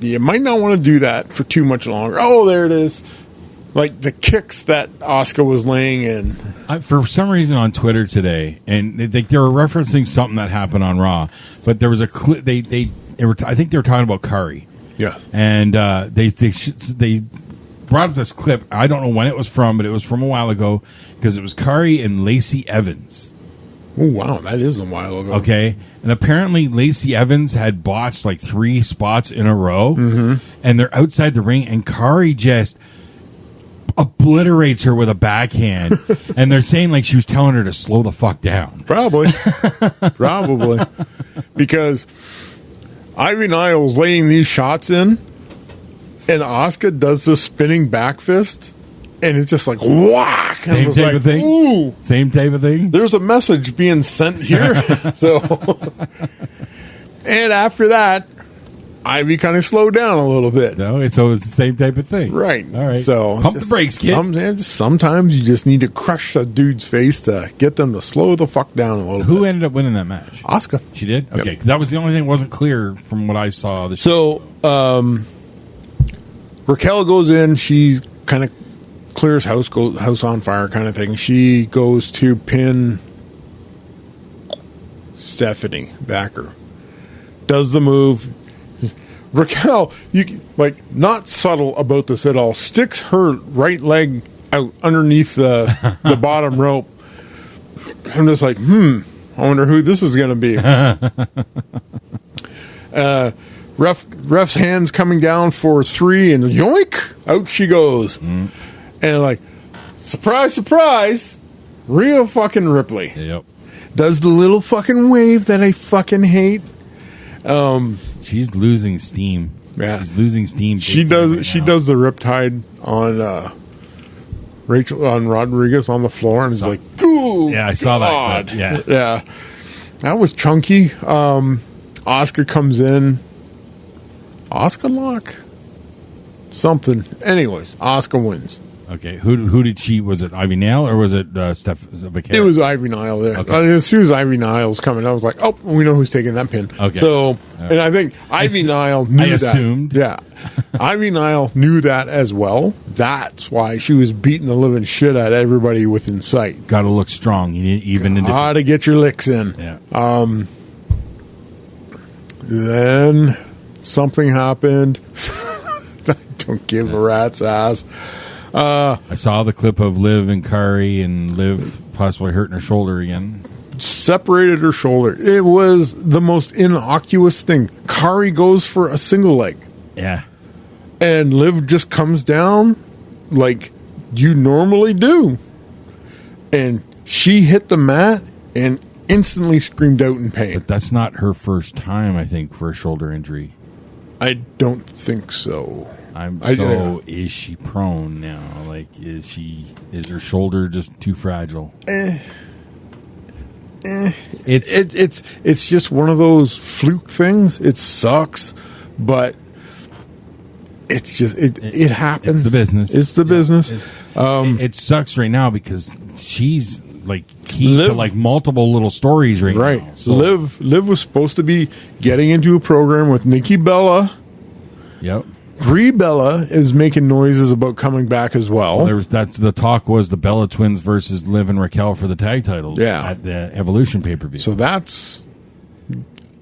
Speaker 7: you might not want to do that for too much longer. Oh, there it is. Like the kicks that Asuka was laying in.
Speaker 5: For some reason on Twitter today, and they were referencing something that happened on Raw, but there was a clip. I think they were talking about Kairi.
Speaker 7: Yeah,
Speaker 5: and they brought up this clip. I don't know when it was from, but it was from a while ago because it was Kairi and Lacey Evans.
Speaker 7: Oh wow, that is a while ago.
Speaker 5: Okay, and apparently Lacey Evans had botched like 3 spots in a row, and they're outside the ring, and Kairi just obliterates her with a backhand, and they're saying like she was telling her to slow the fuck down.
Speaker 7: Probably, because Ivy Niles laying these shots in, and Asuka does the spinning back fist, and it's just like whack. And I
Speaker 5: Same
Speaker 7: was
Speaker 5: type
Speaker 7: like,
Speaker 5: of thing.
Speaker 7: Ooh,
Speaker 5: Same type of thing.
Speaker 7: there's a message being sent here. So, and after that, Ivy kind of slowed down a little bit.
Speaker 5: No, so it's the same type of thing.
Speaker 7: Right.
Speaker 5: All right.
Speaker 7: So
Speaker 5: pump the brakes, kid.
Speaker 7: Sometimes you just need to crush a dude's face to get them to slow the fuck down a little bit.
Speaker 5: Who ended up winning that match?
Speaker 7: Asuka.
Speaker 5: She did?
Speaker 7: Yep.
Speaker 5: Okay. 'Cause that was the only thing that wasn't clear from what I saw.
Speaker 7: So, Raquel goes in. She kind of clears house on fire kind of thing. She goes to pin Stephanie Backer. Does the move. Raquel, not subtle about this at all, sticks her right leg out underneath the bottom rope. I'm just like, I wonder who this is going to be. Ref's hands coming down for 3, and yoink, out she goes. And like, surprise, surprise, Rhea fucking Ripley.
Speaker 5: Yep.
Speaker 7: Does the little fucking wave that I fucking hate.
Speaker 5: She's losing steam.
Speaker 7: Yeah.
Speaker 5: She's losing steam.
Speaker 7: She does the riptide on Rodriguez on the floor, and it's like, ooh,
Speaker 5: yeah, I saw
Speaker 7: God.
Speaker 5: that.
Speaker 7: Yeah, that was chunky. Asuka comes in. Asuka lock something. Anyways, Asuka wins.
Speaker 5: Okay, who did she? Was it Ivy Nail or was it Steph?
Speaker 7: It was Ivy Nile there.
Speaker 5: Okay.
Speaker 7: As soon as Ivy Nile's coming, I was like, oh, we know who's taking that pin.
Speaker 5: Okay.
Speaker 7: So, and I think Ivy Nile knew that.
Speaker 5: I assumed.
Speaker 7: Yeah. Ivy Nile knew that as well. That's why she was beating the living shit out of everybody within sight.
Speaker 5: Got to look strong, even in
Speaker 7: Got to get your licks in.
Speaker 5: Yeah.
Speaker 7: Then something happened. I don't give a rat's ass.
Speaker 5: I saw the clip of Liv and Kari, and Liv possibly hurting her shoulder again.
Speaker 7: Separated her shoulder. It was the most innocuous thing. Kari goes for a single leg.
Speaker 5: Yeah.
Speaker 7: And Liv just comes down like you normally do. And she hit the mat and instantly screamed out in pain.
Speaker 5: But that's not her first time, I think, for a shoulder injury.
Speaker 7: I don't think so.
Speaker 5: Is she prone now? Like, is her shoulder just too fragile?
Speaker 7: It's just one of those fluke things. It sucks, but it's just it happens.
Speaker 5: It's the business.
Speaker 7: It's the business.
Speaker 5: It sucks right now because she's like key to like multiple little stories right now. So.
Speaker 7: Liv was supposed to be getting into a program with Nikki Bella.
Speaker 5: Yep.
Speaker 7: Brie Bella is making noises about coming back as well.
Speaker 5: That's the talk was the Bella twins versus Liv and Raquel for the tag titles at the Evolution pay-per-view.
Speaker 7: So that's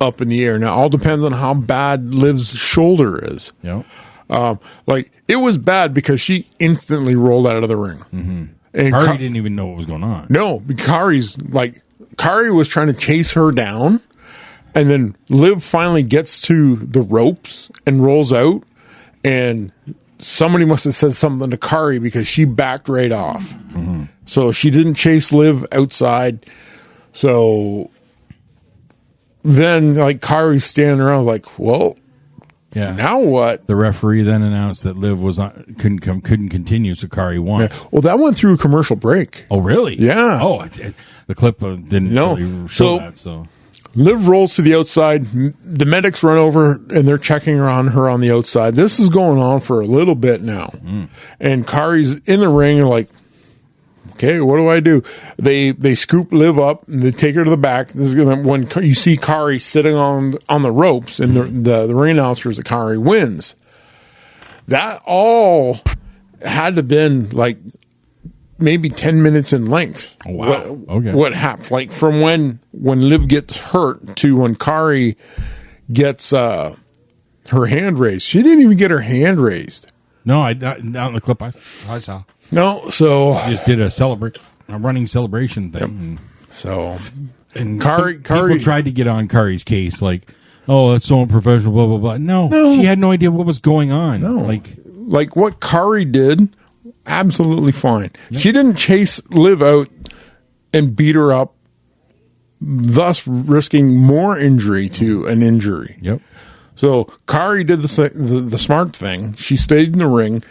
Speaker 7: up in the air. Now, all depends on how bad Liv's shoulder is.
Speaker 5: Yep.
Speaker 7: It was bad because she instantly rolled out of the ring.
Speaker 5: Mm-hmm.
Speaker 7: And
Speaker 5: Kari didn't even know what was going on.
Speaker 7: No, Kari was trying to chase her down, and then Liv finally gets to the ropes and rolls out, and somebody must have said something to Kari because she backed right off.
Speaker 5: Mm-hmm.
Speaker 7: So she didn't chase Liv outside. So then, Kari's standing around like, well,
Speaker 5: yeah.
Speaker 7: Now what?
Speaker 5: The referee then announced that Liv couldn't continue, so Kari won.
Speaker 7: Yeah. Well, that went through a commercial break.
Speaker 5: Oh, really?
Speaker 7: Yeah.
Speaker 5: Oh, the clip didn't really show that. So
Speaker 7: Liv rolls to the outside. The medics run over and they're checking on her on the outside. This is going on for a little bit now, and Kari's in the ring and like, okay, what do I do? They scoop Liv up and they take her to the back. This is when you see Kari sitting on the ropes, and the ring announcer is that Kari wins. That all had to been like maybe 10 minutes in length.
Speaker 5: Oh, wow. Okay.
Speaker 7: What happened? Like from when Liv gets hurt to when Kari gets her hand raised. She didn't even get her hand raised.
Speaker 5: No, not in the clip I saw.
Speaker 7: No, so
Speaker 5: she just did a running celebration thing.
Speaker 7: Yep. So,
Speaker 5: and
Speaker 7: Kari
Speaker 5: people tried to get on Kari's case, like, oh, that's so unprofessional, blah blah blah. No, she had no idea what was going on.
Speaker 7: No,
Speaker 5: like
Speaker 7: what Kari did, absolutely fine. Yep. She didn't chase Liv out and beat her up, thus risking more injury to an injury.
Speaker 5: Yep.
Speaker 7: So Kari did the smart thing. She stayed in the ring,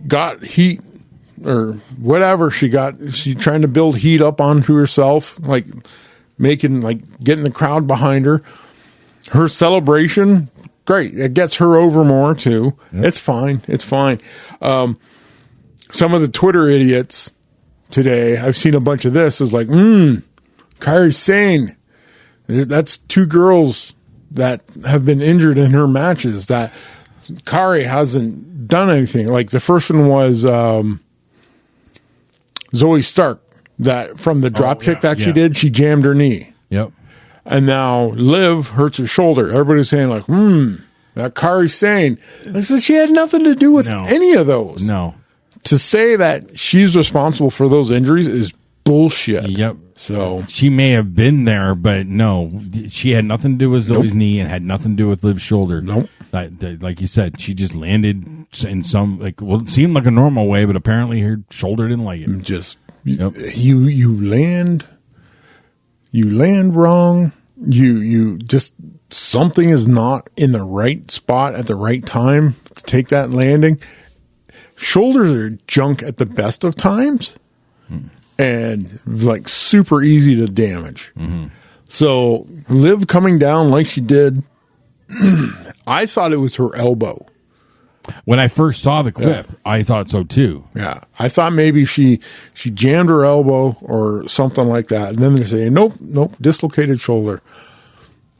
Speaker 7: got heat or whatever she trying to build heat up onto herself, like getting the crowd behind her. Her celebration, great. It gets her over more too. Yep. It's fine. Some of the Twitter idiots today, I've seen a bunch of this, is like, Kairi Sane. That's two girls that have been injured in her matches that Kairi hasn't done anything. Like the first one was Zoe Stark, that from the drop kick that she did, she jammed her knee.
Speaker 5: Yep.
Speaker 7: And now Liv hurts her shoulder. Everybody's saying like, that Kairi Sane. I said she had nothing to do with any of those.
Speaker 5: No.
Speaker 7: To say that she's responsible for those injuries is bullshit.
Speaker 5: Yep.
Speaker 7: So
Speaker 5: she may have been there, but no, she had nothing to do with Zoe's knee and had nothing to do with Liv's shoulder.
Speaker 7: Nope.
Speaker 5: Like you said, she just landed in some it seemed like a normal way, but apparently her shoulder didn't like it.
Speaker 7: Just you land wrong. You just something is not in the right spot at the right time to take that landing. Shoulders are junk at the best of times and like super easy to damage. Mm-hmm. So Liv coming down like she did, I thought it was her elbow.
Speaker 5: When I first saw the clip, I thought so too.
Speaker 7: Yeah. I thought maybe she jammed her elbow or something like that. And then they're saying, nope, dislocated shoulder.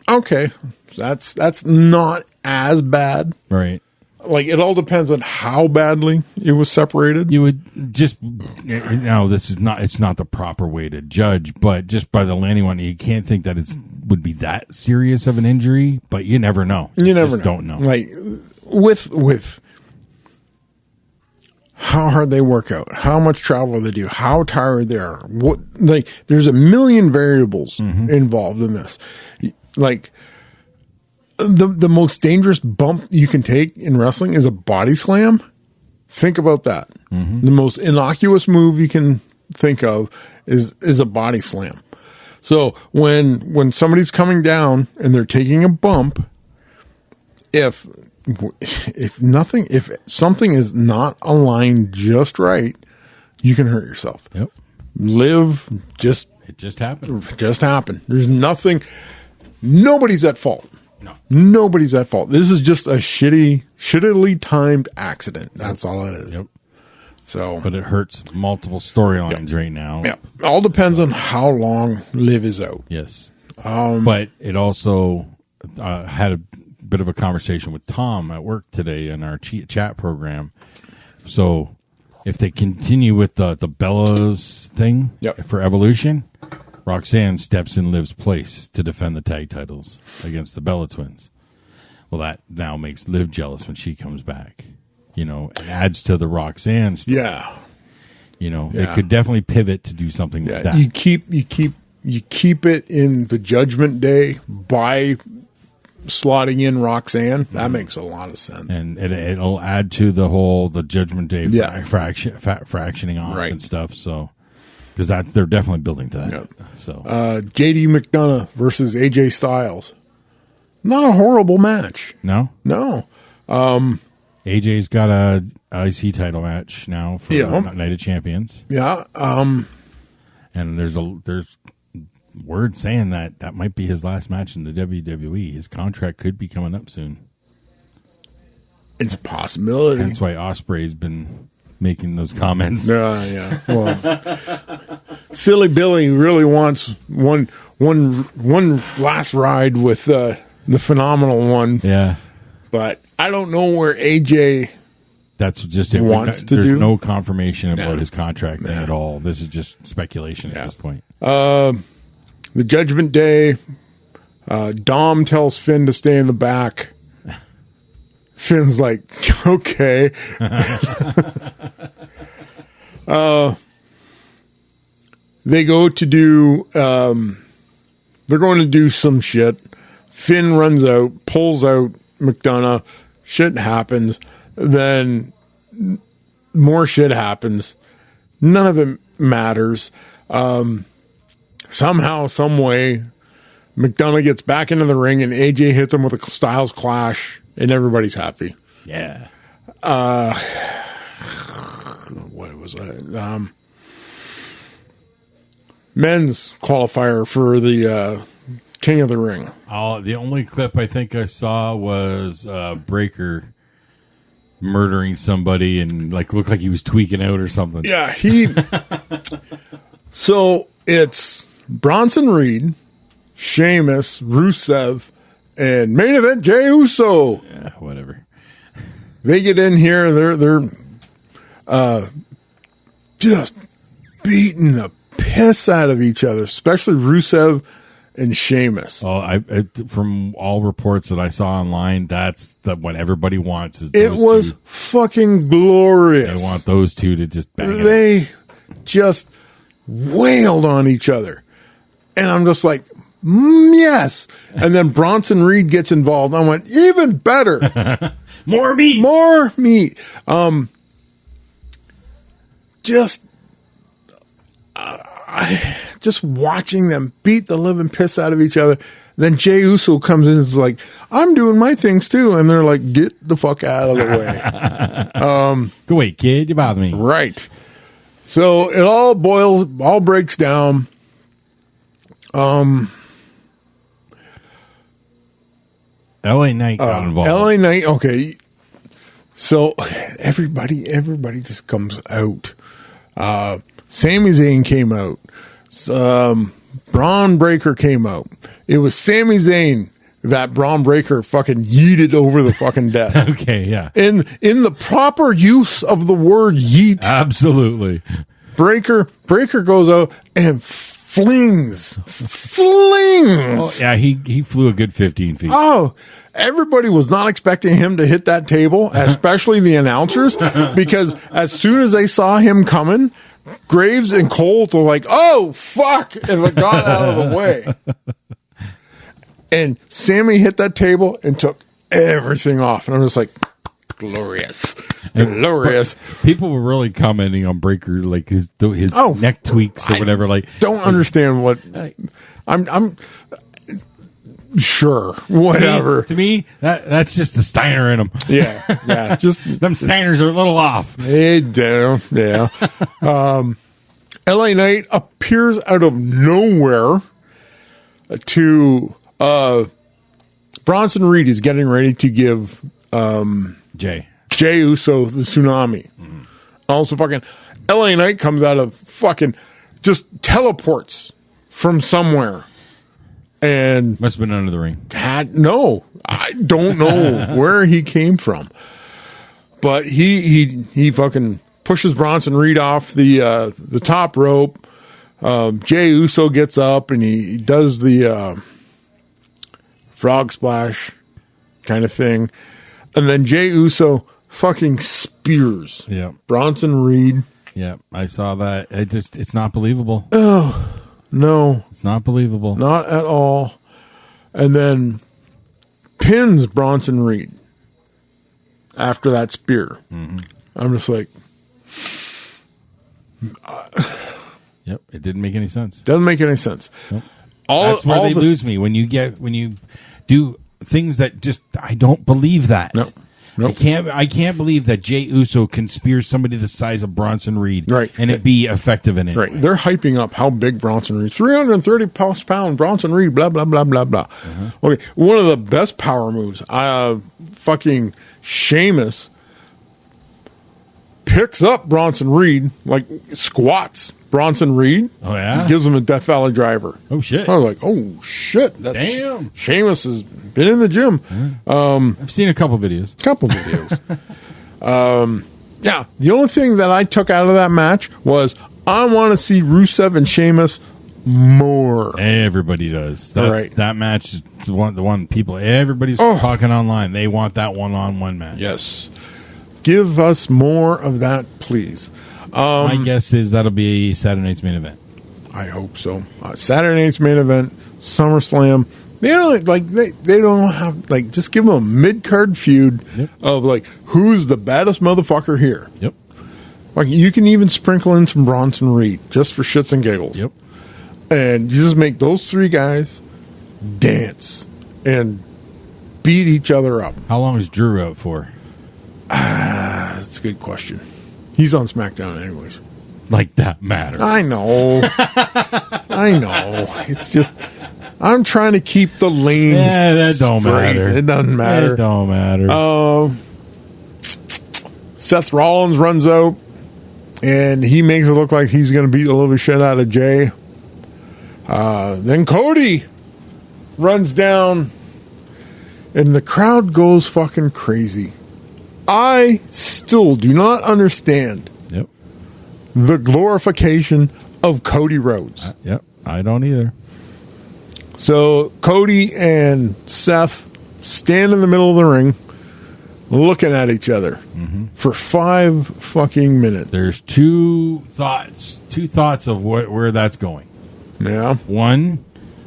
Speaker 7: Okay. That's not as bad.
Speaker 5: Right.
Speaker 7: Like, it all depends on how badly it was separated.
Speaker 5: You would just, it's not the proper way to judge, but just by the landing one, you can't think that would be that serious of an injury, but you never know.
Speaker 7: You never know.
Speaker 5: Don't know.
Speaker 7: Like, with how hard they work out, how much travel they do, how tired they are, there's a million variables involved in this. Like, the most dangerous bump you can take in wrestling is a body slam. Think about that. The most innocuous move you can think of is a body slam. So when somebody's coming down and they're taking a bump, if something is not aligned just right, you can hurt yourself.
Speaker 5: Yep.
Speaker 7: It just happened. There's nothing. Nobody's at fault.
Speaker 5: No.
Speaker 7: Nobody's at fault. This is just a shittily timed accident. That's all it is.
Speaker 5: Yep.
Speaker 7: So,
Speaker 5: but it hurts multiple storylines right now.
Speaker 7: Yeah. All depends on how long Liv is out.
Speaker 5: Yes. But it also had a bit of a conversation with Tom at work today in our chat program. So if they continue with the Bellas thing for Evolution, Roxanne steps in Liv's place to defend the tag titles against the Bella Twins. Well, that now makes Liv jealous when she comes back. It adds to the Roxanne story.
Speaker 7: Yeah.
Speaker 5: They could definitely pivot to do something like that.
Speaker 7: You keep it in the Judgment Day by slotting in Roxanne. That makes a lot of sense.
Speaker 5: And it'll add to the Judgment Day fractioning off and stuff. So, because they're definitely building to that.
Speaker 7: Yep.
Speaker 5: So,
Speaker 7: JD McDonough versus AJ Styles. Not a horrible match.
Speaker 5: No. AJ's got a IC title match now for Night of Champions.
Speaker 7: Yeah.
Speaker 5: And there's word saying that might be his last match in the WWE. His contract could be coming up soon.
Speaker 7: It's a possibility.
Speaker 5: That's why Ospreay's been making those comments.
Speaker 7: Yeah. Well, Silly Billy really wants one last ride with the phenomenal one.
Speaker 5: Yeah.
Speaker 7: But I don't know where AJ
Speaker 5: that's just it. There's no confirmation about his contract at all. This is just speculation at this point.
Speaker 7: The Judgment Day, Dom tells Finn to stay in the back. Finn's like, okay. They go to do, they're going to do some shit. Finn runs out, pulls out McDonough. Shit happens. Then more shit happens. None of it matters. Somehow, some way, McDonough gets back into the ring and AJ hits him with a Styles Clash, and everybody's happy.
Speaker 5: Yeah.
Speaker 7: what was that? Men's qualifier for the King of the Ring.
Speaker 5: The only clip I think I saw was Breaker murdering somebody and looked like he was tweaking out or something.
Speaker 7: Yeah, So it's Bronson Reed, Sheamus, Rusev, and main event Jey Uso.
Speaker 5: Yeah, whatever.
Speaker 7: They get in here. They're just beating the piss out of each other, especially Rusev and Sheamus.
Speaker 5: Oh, I from all reports that I saw online, that's what everybody wants.
Speaker 7: It was fucking glorious.
Speaker 5: They want those two to just bang it.
Speaker 7: They just wailed on each other, and I'm just like, yes. And then Bronson Reed gets involved. I went, even better.
Speaker 5: More meat.
Speaker 7: Just watching them beat the living piss out of each other. Then Jey Uso comes in and is like, I'm doing my things too. And they're like, get the fuck out of the way.
Speaker 5: Go away, kid. You bother me.
Speaker 7: Right. So it all breaks down.
Speaker 5: LA Knight got involved.
Speaker 7: LA Knight, okay. So everybody just comes out. Sami Zayn came out. Braun Breaker came out. It was Sami Zayn that Braun Breaker fucking yeeted over the fucking desk.
Speaker 5: Okay, yeah.
Speaker 7: In the proper use of the word yeet.
Speaker 5: Absolutely.
Speaker 7: Breaker goes out and flings.
Speaker 5: Oh, yeah, he flew a good 15 feet.
Speaker 7: Oh, everybody was not expecting him to hit that table, especially the announcers, because as soon as they saw him coming, Graves and Cole were like, oh, fuck, and they got out of the way. And Sammy hit that table and took everything off. And I'm just like, glorious. Glorious.
Speaker 5: People were really commenting on Breaker, like his neck tweaks or whatever.
Speaker 7: Don't understand what I'm sure, whatever.
Speaker 5: To me, that's just the Steiner in him.
Speaker 7: Yeah. Just
Speaker 5: them Steiners are a little off.
Speaker 7: They do, yeah. LA Knight appears out of nowhere to Bronson Reed is getting ready to give
Speaker 5: Jey
Speaker 7: Uso the tsunami. Mm-hmm. Also, fucking LA Knight comes out of fucking just teleports from somewhere. And
Speaker 5: must have been under the ring.
Speaker 7: No, I don't know where he came from, but he fucking pushes Bronson Reed off the top rope. Jey Uso gets up and he does the frog splash kind of thing, and then Jey Uso fucking spears Bronson Reed.
Speaker 5: Yeah, I saw that. It's not believable.
Speaker 7: Oh. No.
Speaker 5: It's not believable.
Speaker 7: Not at all. And then pins Bronson Reed after that spear. Mm-hmm. I'm just like...
Speaker 5: Yep, it didn't make any sense.
Speaker 7: Doesn't make any sense.
Speaker 5: Nope. That's where they lose me. When you do things that just... I don't believe that.
Speaker 7: No. Nope.
Speaker 5: I can't believe that Jey Uso can spear somebody the size of Bronson Reed,
Speaker 7: right,
Speaker 5: and it be effective in it.
Speaker 7: Right, they're hyping up how big Bronson Reed, 330 pound Bronson Reed, blah blah blah blah blah. Uh-huh. Okay, one of the best power moves. Fucking Sheamus picks up Bronson Reed, like squats Bronson Reed.
Speaker 5: Oh yeah,
Speaker 7: gives him a Death Valley driver.
Speaker 5: Oh shit!
Speaker 7: I was like, oh shit!
Speaker 5: Damn,
Speaker 7: Sheamus has been in the gym.
Speaker 5: I've seen a couple videos.
Speaker 7: Yeah, the only thing that I took out of that match was I want to see Rusev and Sheamus more.
Speaker 5: Everybody does.
Speaker 7: All right.
Speaker 5: That match is the one people. Everybody's talking online. They want that one-on-one match.
Speaker 7: Yes, give us more of that, please.
Speaker 5: My guess is that'll be Saturday night's main event.
Speaker 7: I hope so. Saturday night's main event, SummerSlam. They don't have just give them a mid card feud of who's the baddest motherfucker here.
Speaker 5: Yep.
Speaker 7: Like you can even sprinkle in some Bronson Reed just for shits and giggles.
Speaker 5: Yep.
Speaker 7: And you just make those three guys dance and beat each other up.
Speaker 5: How long is Drew out for?
Speaker 7: That's a good question. He's on SmackDown anyways.
Speaker 5: Like that matters.
Speaker 7: I know. I know. It's just I'm trying to keep the lanes.
Speaker 5: Yeah, that don't
Speaker 7: straight.
Speaker 5: matter.
Speaker 7: It doesn't matter.
Speaker 5: It don't matter.
Speaker 7: Seth Rollins runs out, and he makes it look like he's going to beat the living shit out of Jay. Then Cody runs down, and the crowd goes fucking crazy. I still do not understand the glorification of Cody Rhodes.
Speaker 5: Yep, I don't either.
Speaker 7: So Cody and Seth stand in the middle of the ring, looking at each other for 5 fucking minutes.
Speaker 5: There's two thoughts of where that's going.
Speaker 7: Yeah.
Speaker 5: One,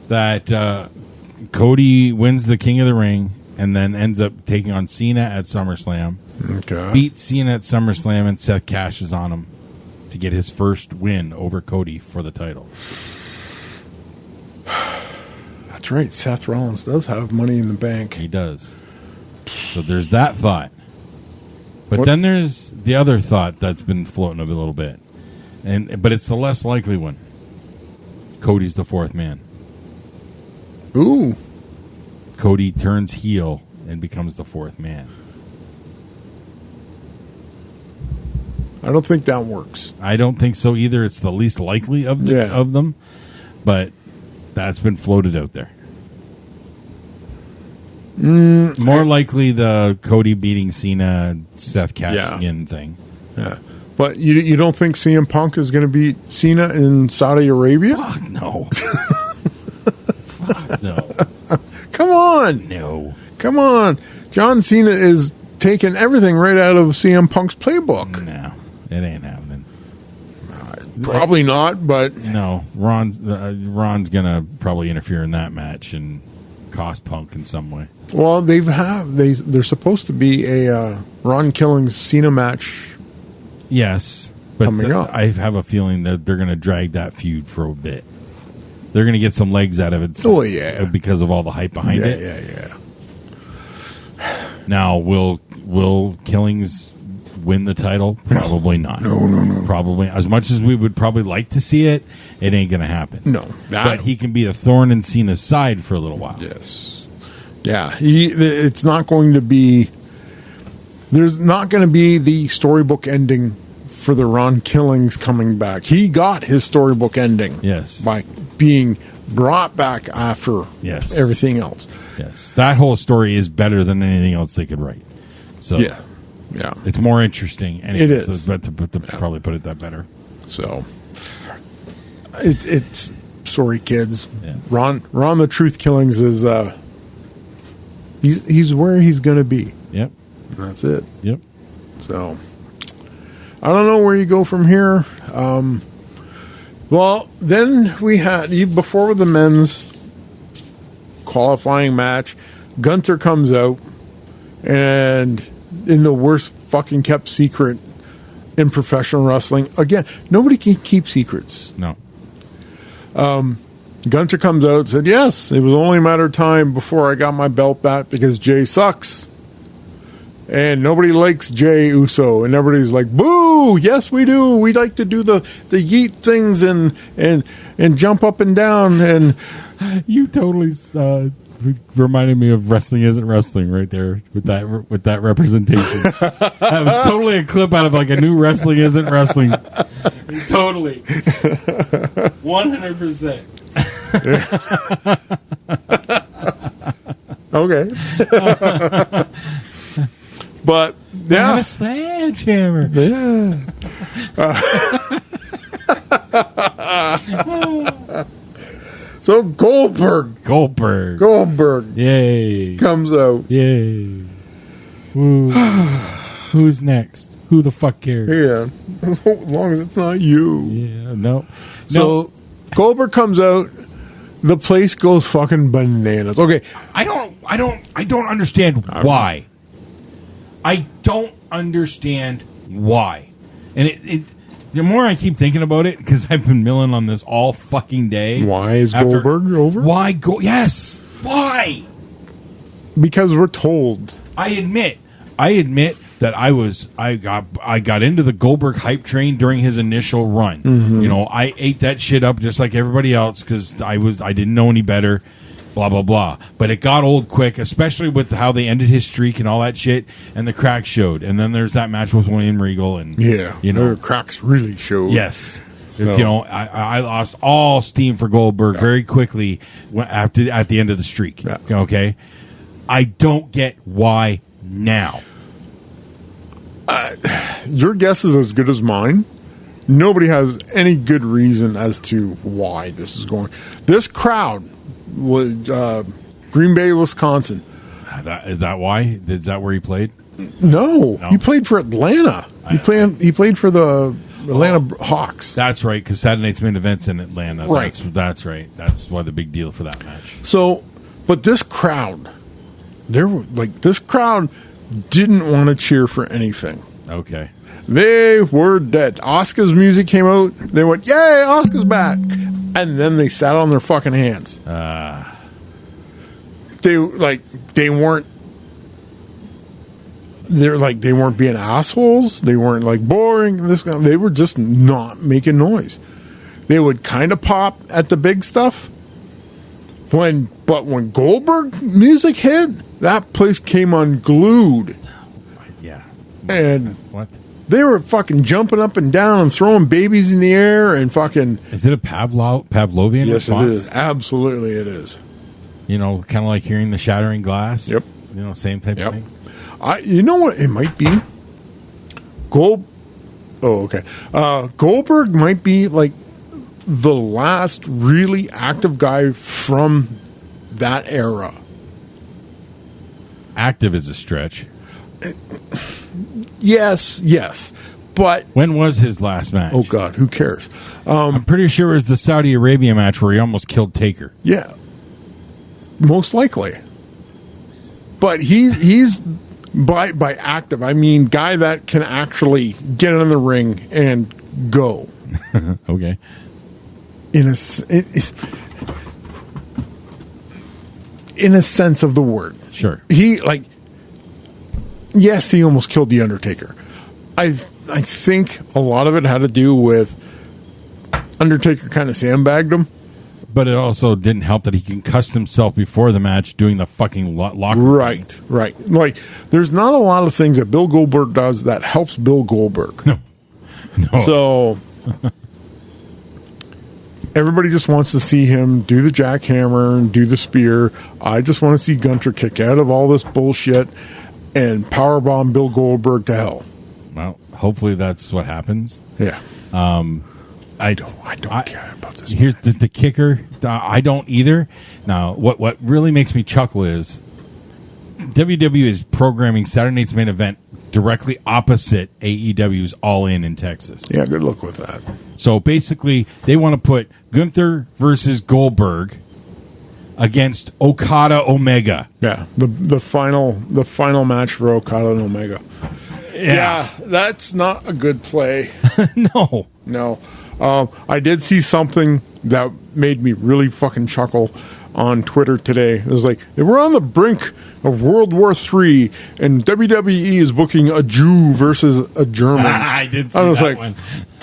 Speaker 5: that Cody wins the King of the Ring and then ends up taking on Cena at SummerSlam.
Speaker 7: Okay.
Speaker 5: Beats Cena at SummerSlam, and Seth cashes on him to get his first win over Cody for the title.
Speaker 7: That's right. Seth Rollins does have money in the bank.
Speaker 5: He does. So there's that thought. But then there's the other thought that's been floating a little bit. But it's the less likely one. Cody's the fourth man.
Speaker 7: Ooh.
Speaker 5: Cody turns heel and becomes the fourth man.
Speaker 7: I don't think that works.
Speaker 5: I don't think so either. It's the least likely of them, but that's been floated out there. More likely the Cody beating Cena, Seth cashing in thing.
Speaker 7: Yeah, but you don't think CM Punk is going to beat Cena in Saudi Arabia?
Speaker 5: Fuck no. Fuck no.
Speaker 7: Come on.
Speaker 5: No.
Speaker 7: Come on. John Cena is taking everything right out of CM Punk's playbook.
Speaker 5: No. It ain't happening.
Speaker 7: Probably not, but
Speaker 5: no. Ron's gonna probably interfere in that match and cost Punk in some way.
Speaker 7: Well, they're supposed to be a Ron Killings Cena match.
Speaker 5: Yes, but
Speaker 7: coming up.
Speaker 5: I have a feeling that they're gonna drag that feud for a bit. They're gonna get some legs out of it.
Speaker 7: Oh yeah,
Speaker 5: because of all the hype behind it.
Speaker 7: Yeah.
Speaker 5: Now, will Killings win the title? Probably not.
Speaker 7: No.
Speaker 5: Probably, as much as we would probably like to see it, it ain't going to happen.
Speaker 7: No.
Speaker 5: But he can be a thorn in Cena's side for a little while.
Speaker 7: Yes. Yeah. It's not going to be... There's not going to be the storybook ending for the Ron Killings coming back. He got his storybook ending.
Speaker 5: Yes.
Speaker 7: By being brought back after everything else.
Speaker 5: Yes. That whole story is better than anything else they could write. So
Speaker 7: yeah,
Speaker 5: it's more interesting. Anyways,
Speaker 7: it is,
Speaker 5: but to probably put it that better.
Speaker 7: So it's sorry, kids.
Speaker 5: Yeah.
Speaker 7: Ron the Truth Killings is he's where he's going to be.
Speaker 5: Yep,
Speaker 7: and that's it.
Speaker 5: Yep.
Speaker 7: So I don't know where you go from here. Well, then we had before the men's qualifying match, Gunther comes out, and in the worst fucking kept secret in professional wrestling, again, nobody can keep secrets.
Speaker 5: No.
Speaker 7: Gunther comes out and said, yes, it was only a matter of time before I got my belt back because Jay sucks. And nobody likes Jay Uso. And everybody's like, boo, yes we do. We like to do the yeet things and jump up and down. And
Speaker 5: you totally reminded me of Wrestling Isn't Wrestling right there with that representation. That was totally a clip out of like a new Wrestling Isn't Wrestling. Totally. 100%.
Speaker 7: Okay. But yeah,
Speaker 5: have a sledgehammer.
Speaker 7: Yeah. So Goldberg,
Speaker 5: yay,
Speaker 7: comes out.
Speaker 5: Yay. Who's next? Who the fuck cares?
Speaker 7: Yeah, as long as it's not you.
Speaker 5: Yeah, no.
Speaker 7: So Goldberg comes out. The place goes fucking bananas. Okay,
Speaker 5: I don't understand why. I don't understand why. And the more I keep thinking about it, because I've been milling on this all fucking day.
Speaker 7: Why is Goldberg over?
Speaker 5: Why Why?
Speaker 7: Because we're told.
Speaker 5: I admit that I got into the Goldberg hype train during his initial run. You know, I ate that shit up just like everybody else because I didn't know any better. Blah blah blah. But it got old quick, especially with how they ended his streak and all that shit, and the crack showed. And then there's that match with William Regal, and you know,
Speaker 7: the cracks really showed.
Speaker 5: Yes. So. You know, I lost all steam for Goldberg very quickly at the end of the streak. Yeah. Okay, I don't get why now.
Speaker 7: Your guess is as good as mine. Nobody has any good reason as to why this is going. This crowd was Green Bay, Wisconsin.
Speaker 5: Is that why? Is that where he played?
Speaker 7: No. He played for Atlanta. He played for the Atlanta Hawks.
Speaker 5: That's right, because Saturday Night's Main Event's in Atlanta.
Speaker 7: Right.
Speaker 5: That's right. That's why the big deal for that match.
Speaker 7: So, but this crowd, this crowd didn't want to cheer for anything.
Speaker 5: Okay. They
Speaker 7: were dead. Asuka's music came out. They went, "Yay, Asuka's back!" And then they sat on their fucking hands. They weren't. They weren't being assholes. They weren't boring. They were just not making noise. They would kind of pop at the big stuff. When Goldberg music hit, that place came unglued.
Speaker 5: Yeah.
Speaker 7: And
Speaker 5: what?
Speaker 7: They were fucking jumping up and down and throwing babies in the air and fucking.
Speaker 5: Is it a Pavlovian
Speaker 7: Yes,
Speaker 5: response?
Speaker 7: it is. Absolutely, it is.
Speaker 5: You know, kind of like hearing the shattering glass.
Speaker 7: Yep.
Speaker 5: You know, same type of thing.
Speaker 7: You know what it might be? Goldberg might be the last really active guy from that era.
Speaker 5: Active is a stretch.
Speaker 7: Yes. But
Speaker 5: when was his last match?
Speaker 7: Oh, God, who cares?
Speaker 5: I'm pretty sure it was the Saudi Arabia match where he almost killed Taker.
Speaker 7: Yeah. Most likely. But he's by active, I mean guy that can actually get in the ring and go.
Speaker 5: Okay.
Speaker 7: In a sense of the word.
Speaker 5: Sure.
Speaker 7: Yes, he almost killed The Undertaker. I think a lot of it had to do with Undertaker kind of sandbagged him.
Speaker 5: But it also didn't help that he concussed himself before the match doing the fucking locker room.
Speaker 7: Right. There's not a lot of things that Bill Goldberg does that helps Bill Goldberg.
Speaker 5: No.
Speaker 7: So everybody just wants to see him do the jackhammer and do the spear. I just want to see Gunter kick out of all this bullshit and powerbomb Bill Goldberg to hell.
Speaker 5: Well, hopefully that's what happens.
Speaker 7: Yeah. I don't care about this.
Speaker 5: Here's the kicker. I don't either. Now, what really makes me chuckle is WWE is programming Saturday Night's Main Event directly opposite AEW's All In Texas.
Speaker 7: Yeah, good luck with that.
Speaker 5: So basically, they want to put Gunther versus Goldberg against Okada Omega.
Speaker 7: Yeah, the final match for Okada and Omega. Yeah, that's not a good play. No. I did see something that made me really fucking chuckle on Twitter today. It was like, we're on the brink of World War III, and WWE is booking a Jew versus a German.
Speaker 5: I did see that one.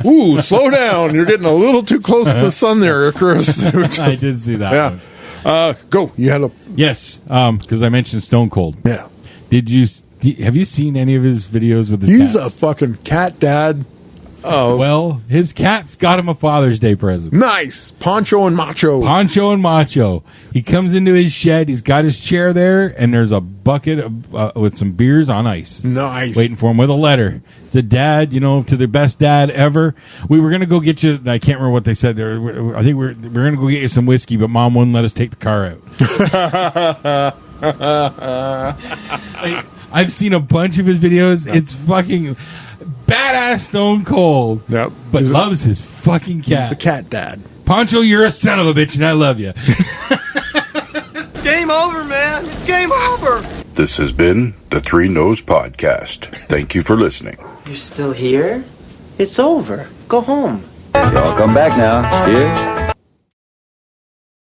Speaker 7: Ooh, slow down. You're getting a little too close to the sun there, Chris.
Speaker 5: I did see that one.
Speaker 7: Go. You had a...
Speaker 5: Yes, because I mentioned Stone Cold.
Speaker 7: Yeah.
Speaker 5: Have you seen any of his videos with his
Speaker 7: He's
Speaker 5: cats?
Speaker 7: a fucking cat dad. Oh,
Speaker 5: well, his cats got him a Father's Day present.
Speaker 7: Nice. Poncho and Macho. He comes into his shed. He's got his chair there, and there's a bucket with some beers on ice. Nice.
Speaker 5: Waiting for him with a letter. It's a dad, to the best dad ever. We were going to go get you, I can't remember what they said there. I think we're going to go get you some whiskey, but Mom wouldn't let us take the car out. I've seen a bunch of his videos. Yep. It's fucking... badass Stone Cold,
Speaker 7: yep.
Speaker 5: But loves his fucking cat.
Speaker 7: He's a cat dad.
Speaker 5: Poncho, you're a son of a bitch, and I love you.
Speaker 1: Game over, man. It's game over.
Speaker 4: This has been the Three Noes Podcast. Thank you for listening.
Speaker 8: You're still here? It's over. Go home.
Speaker 9: Y'all come back now. Here.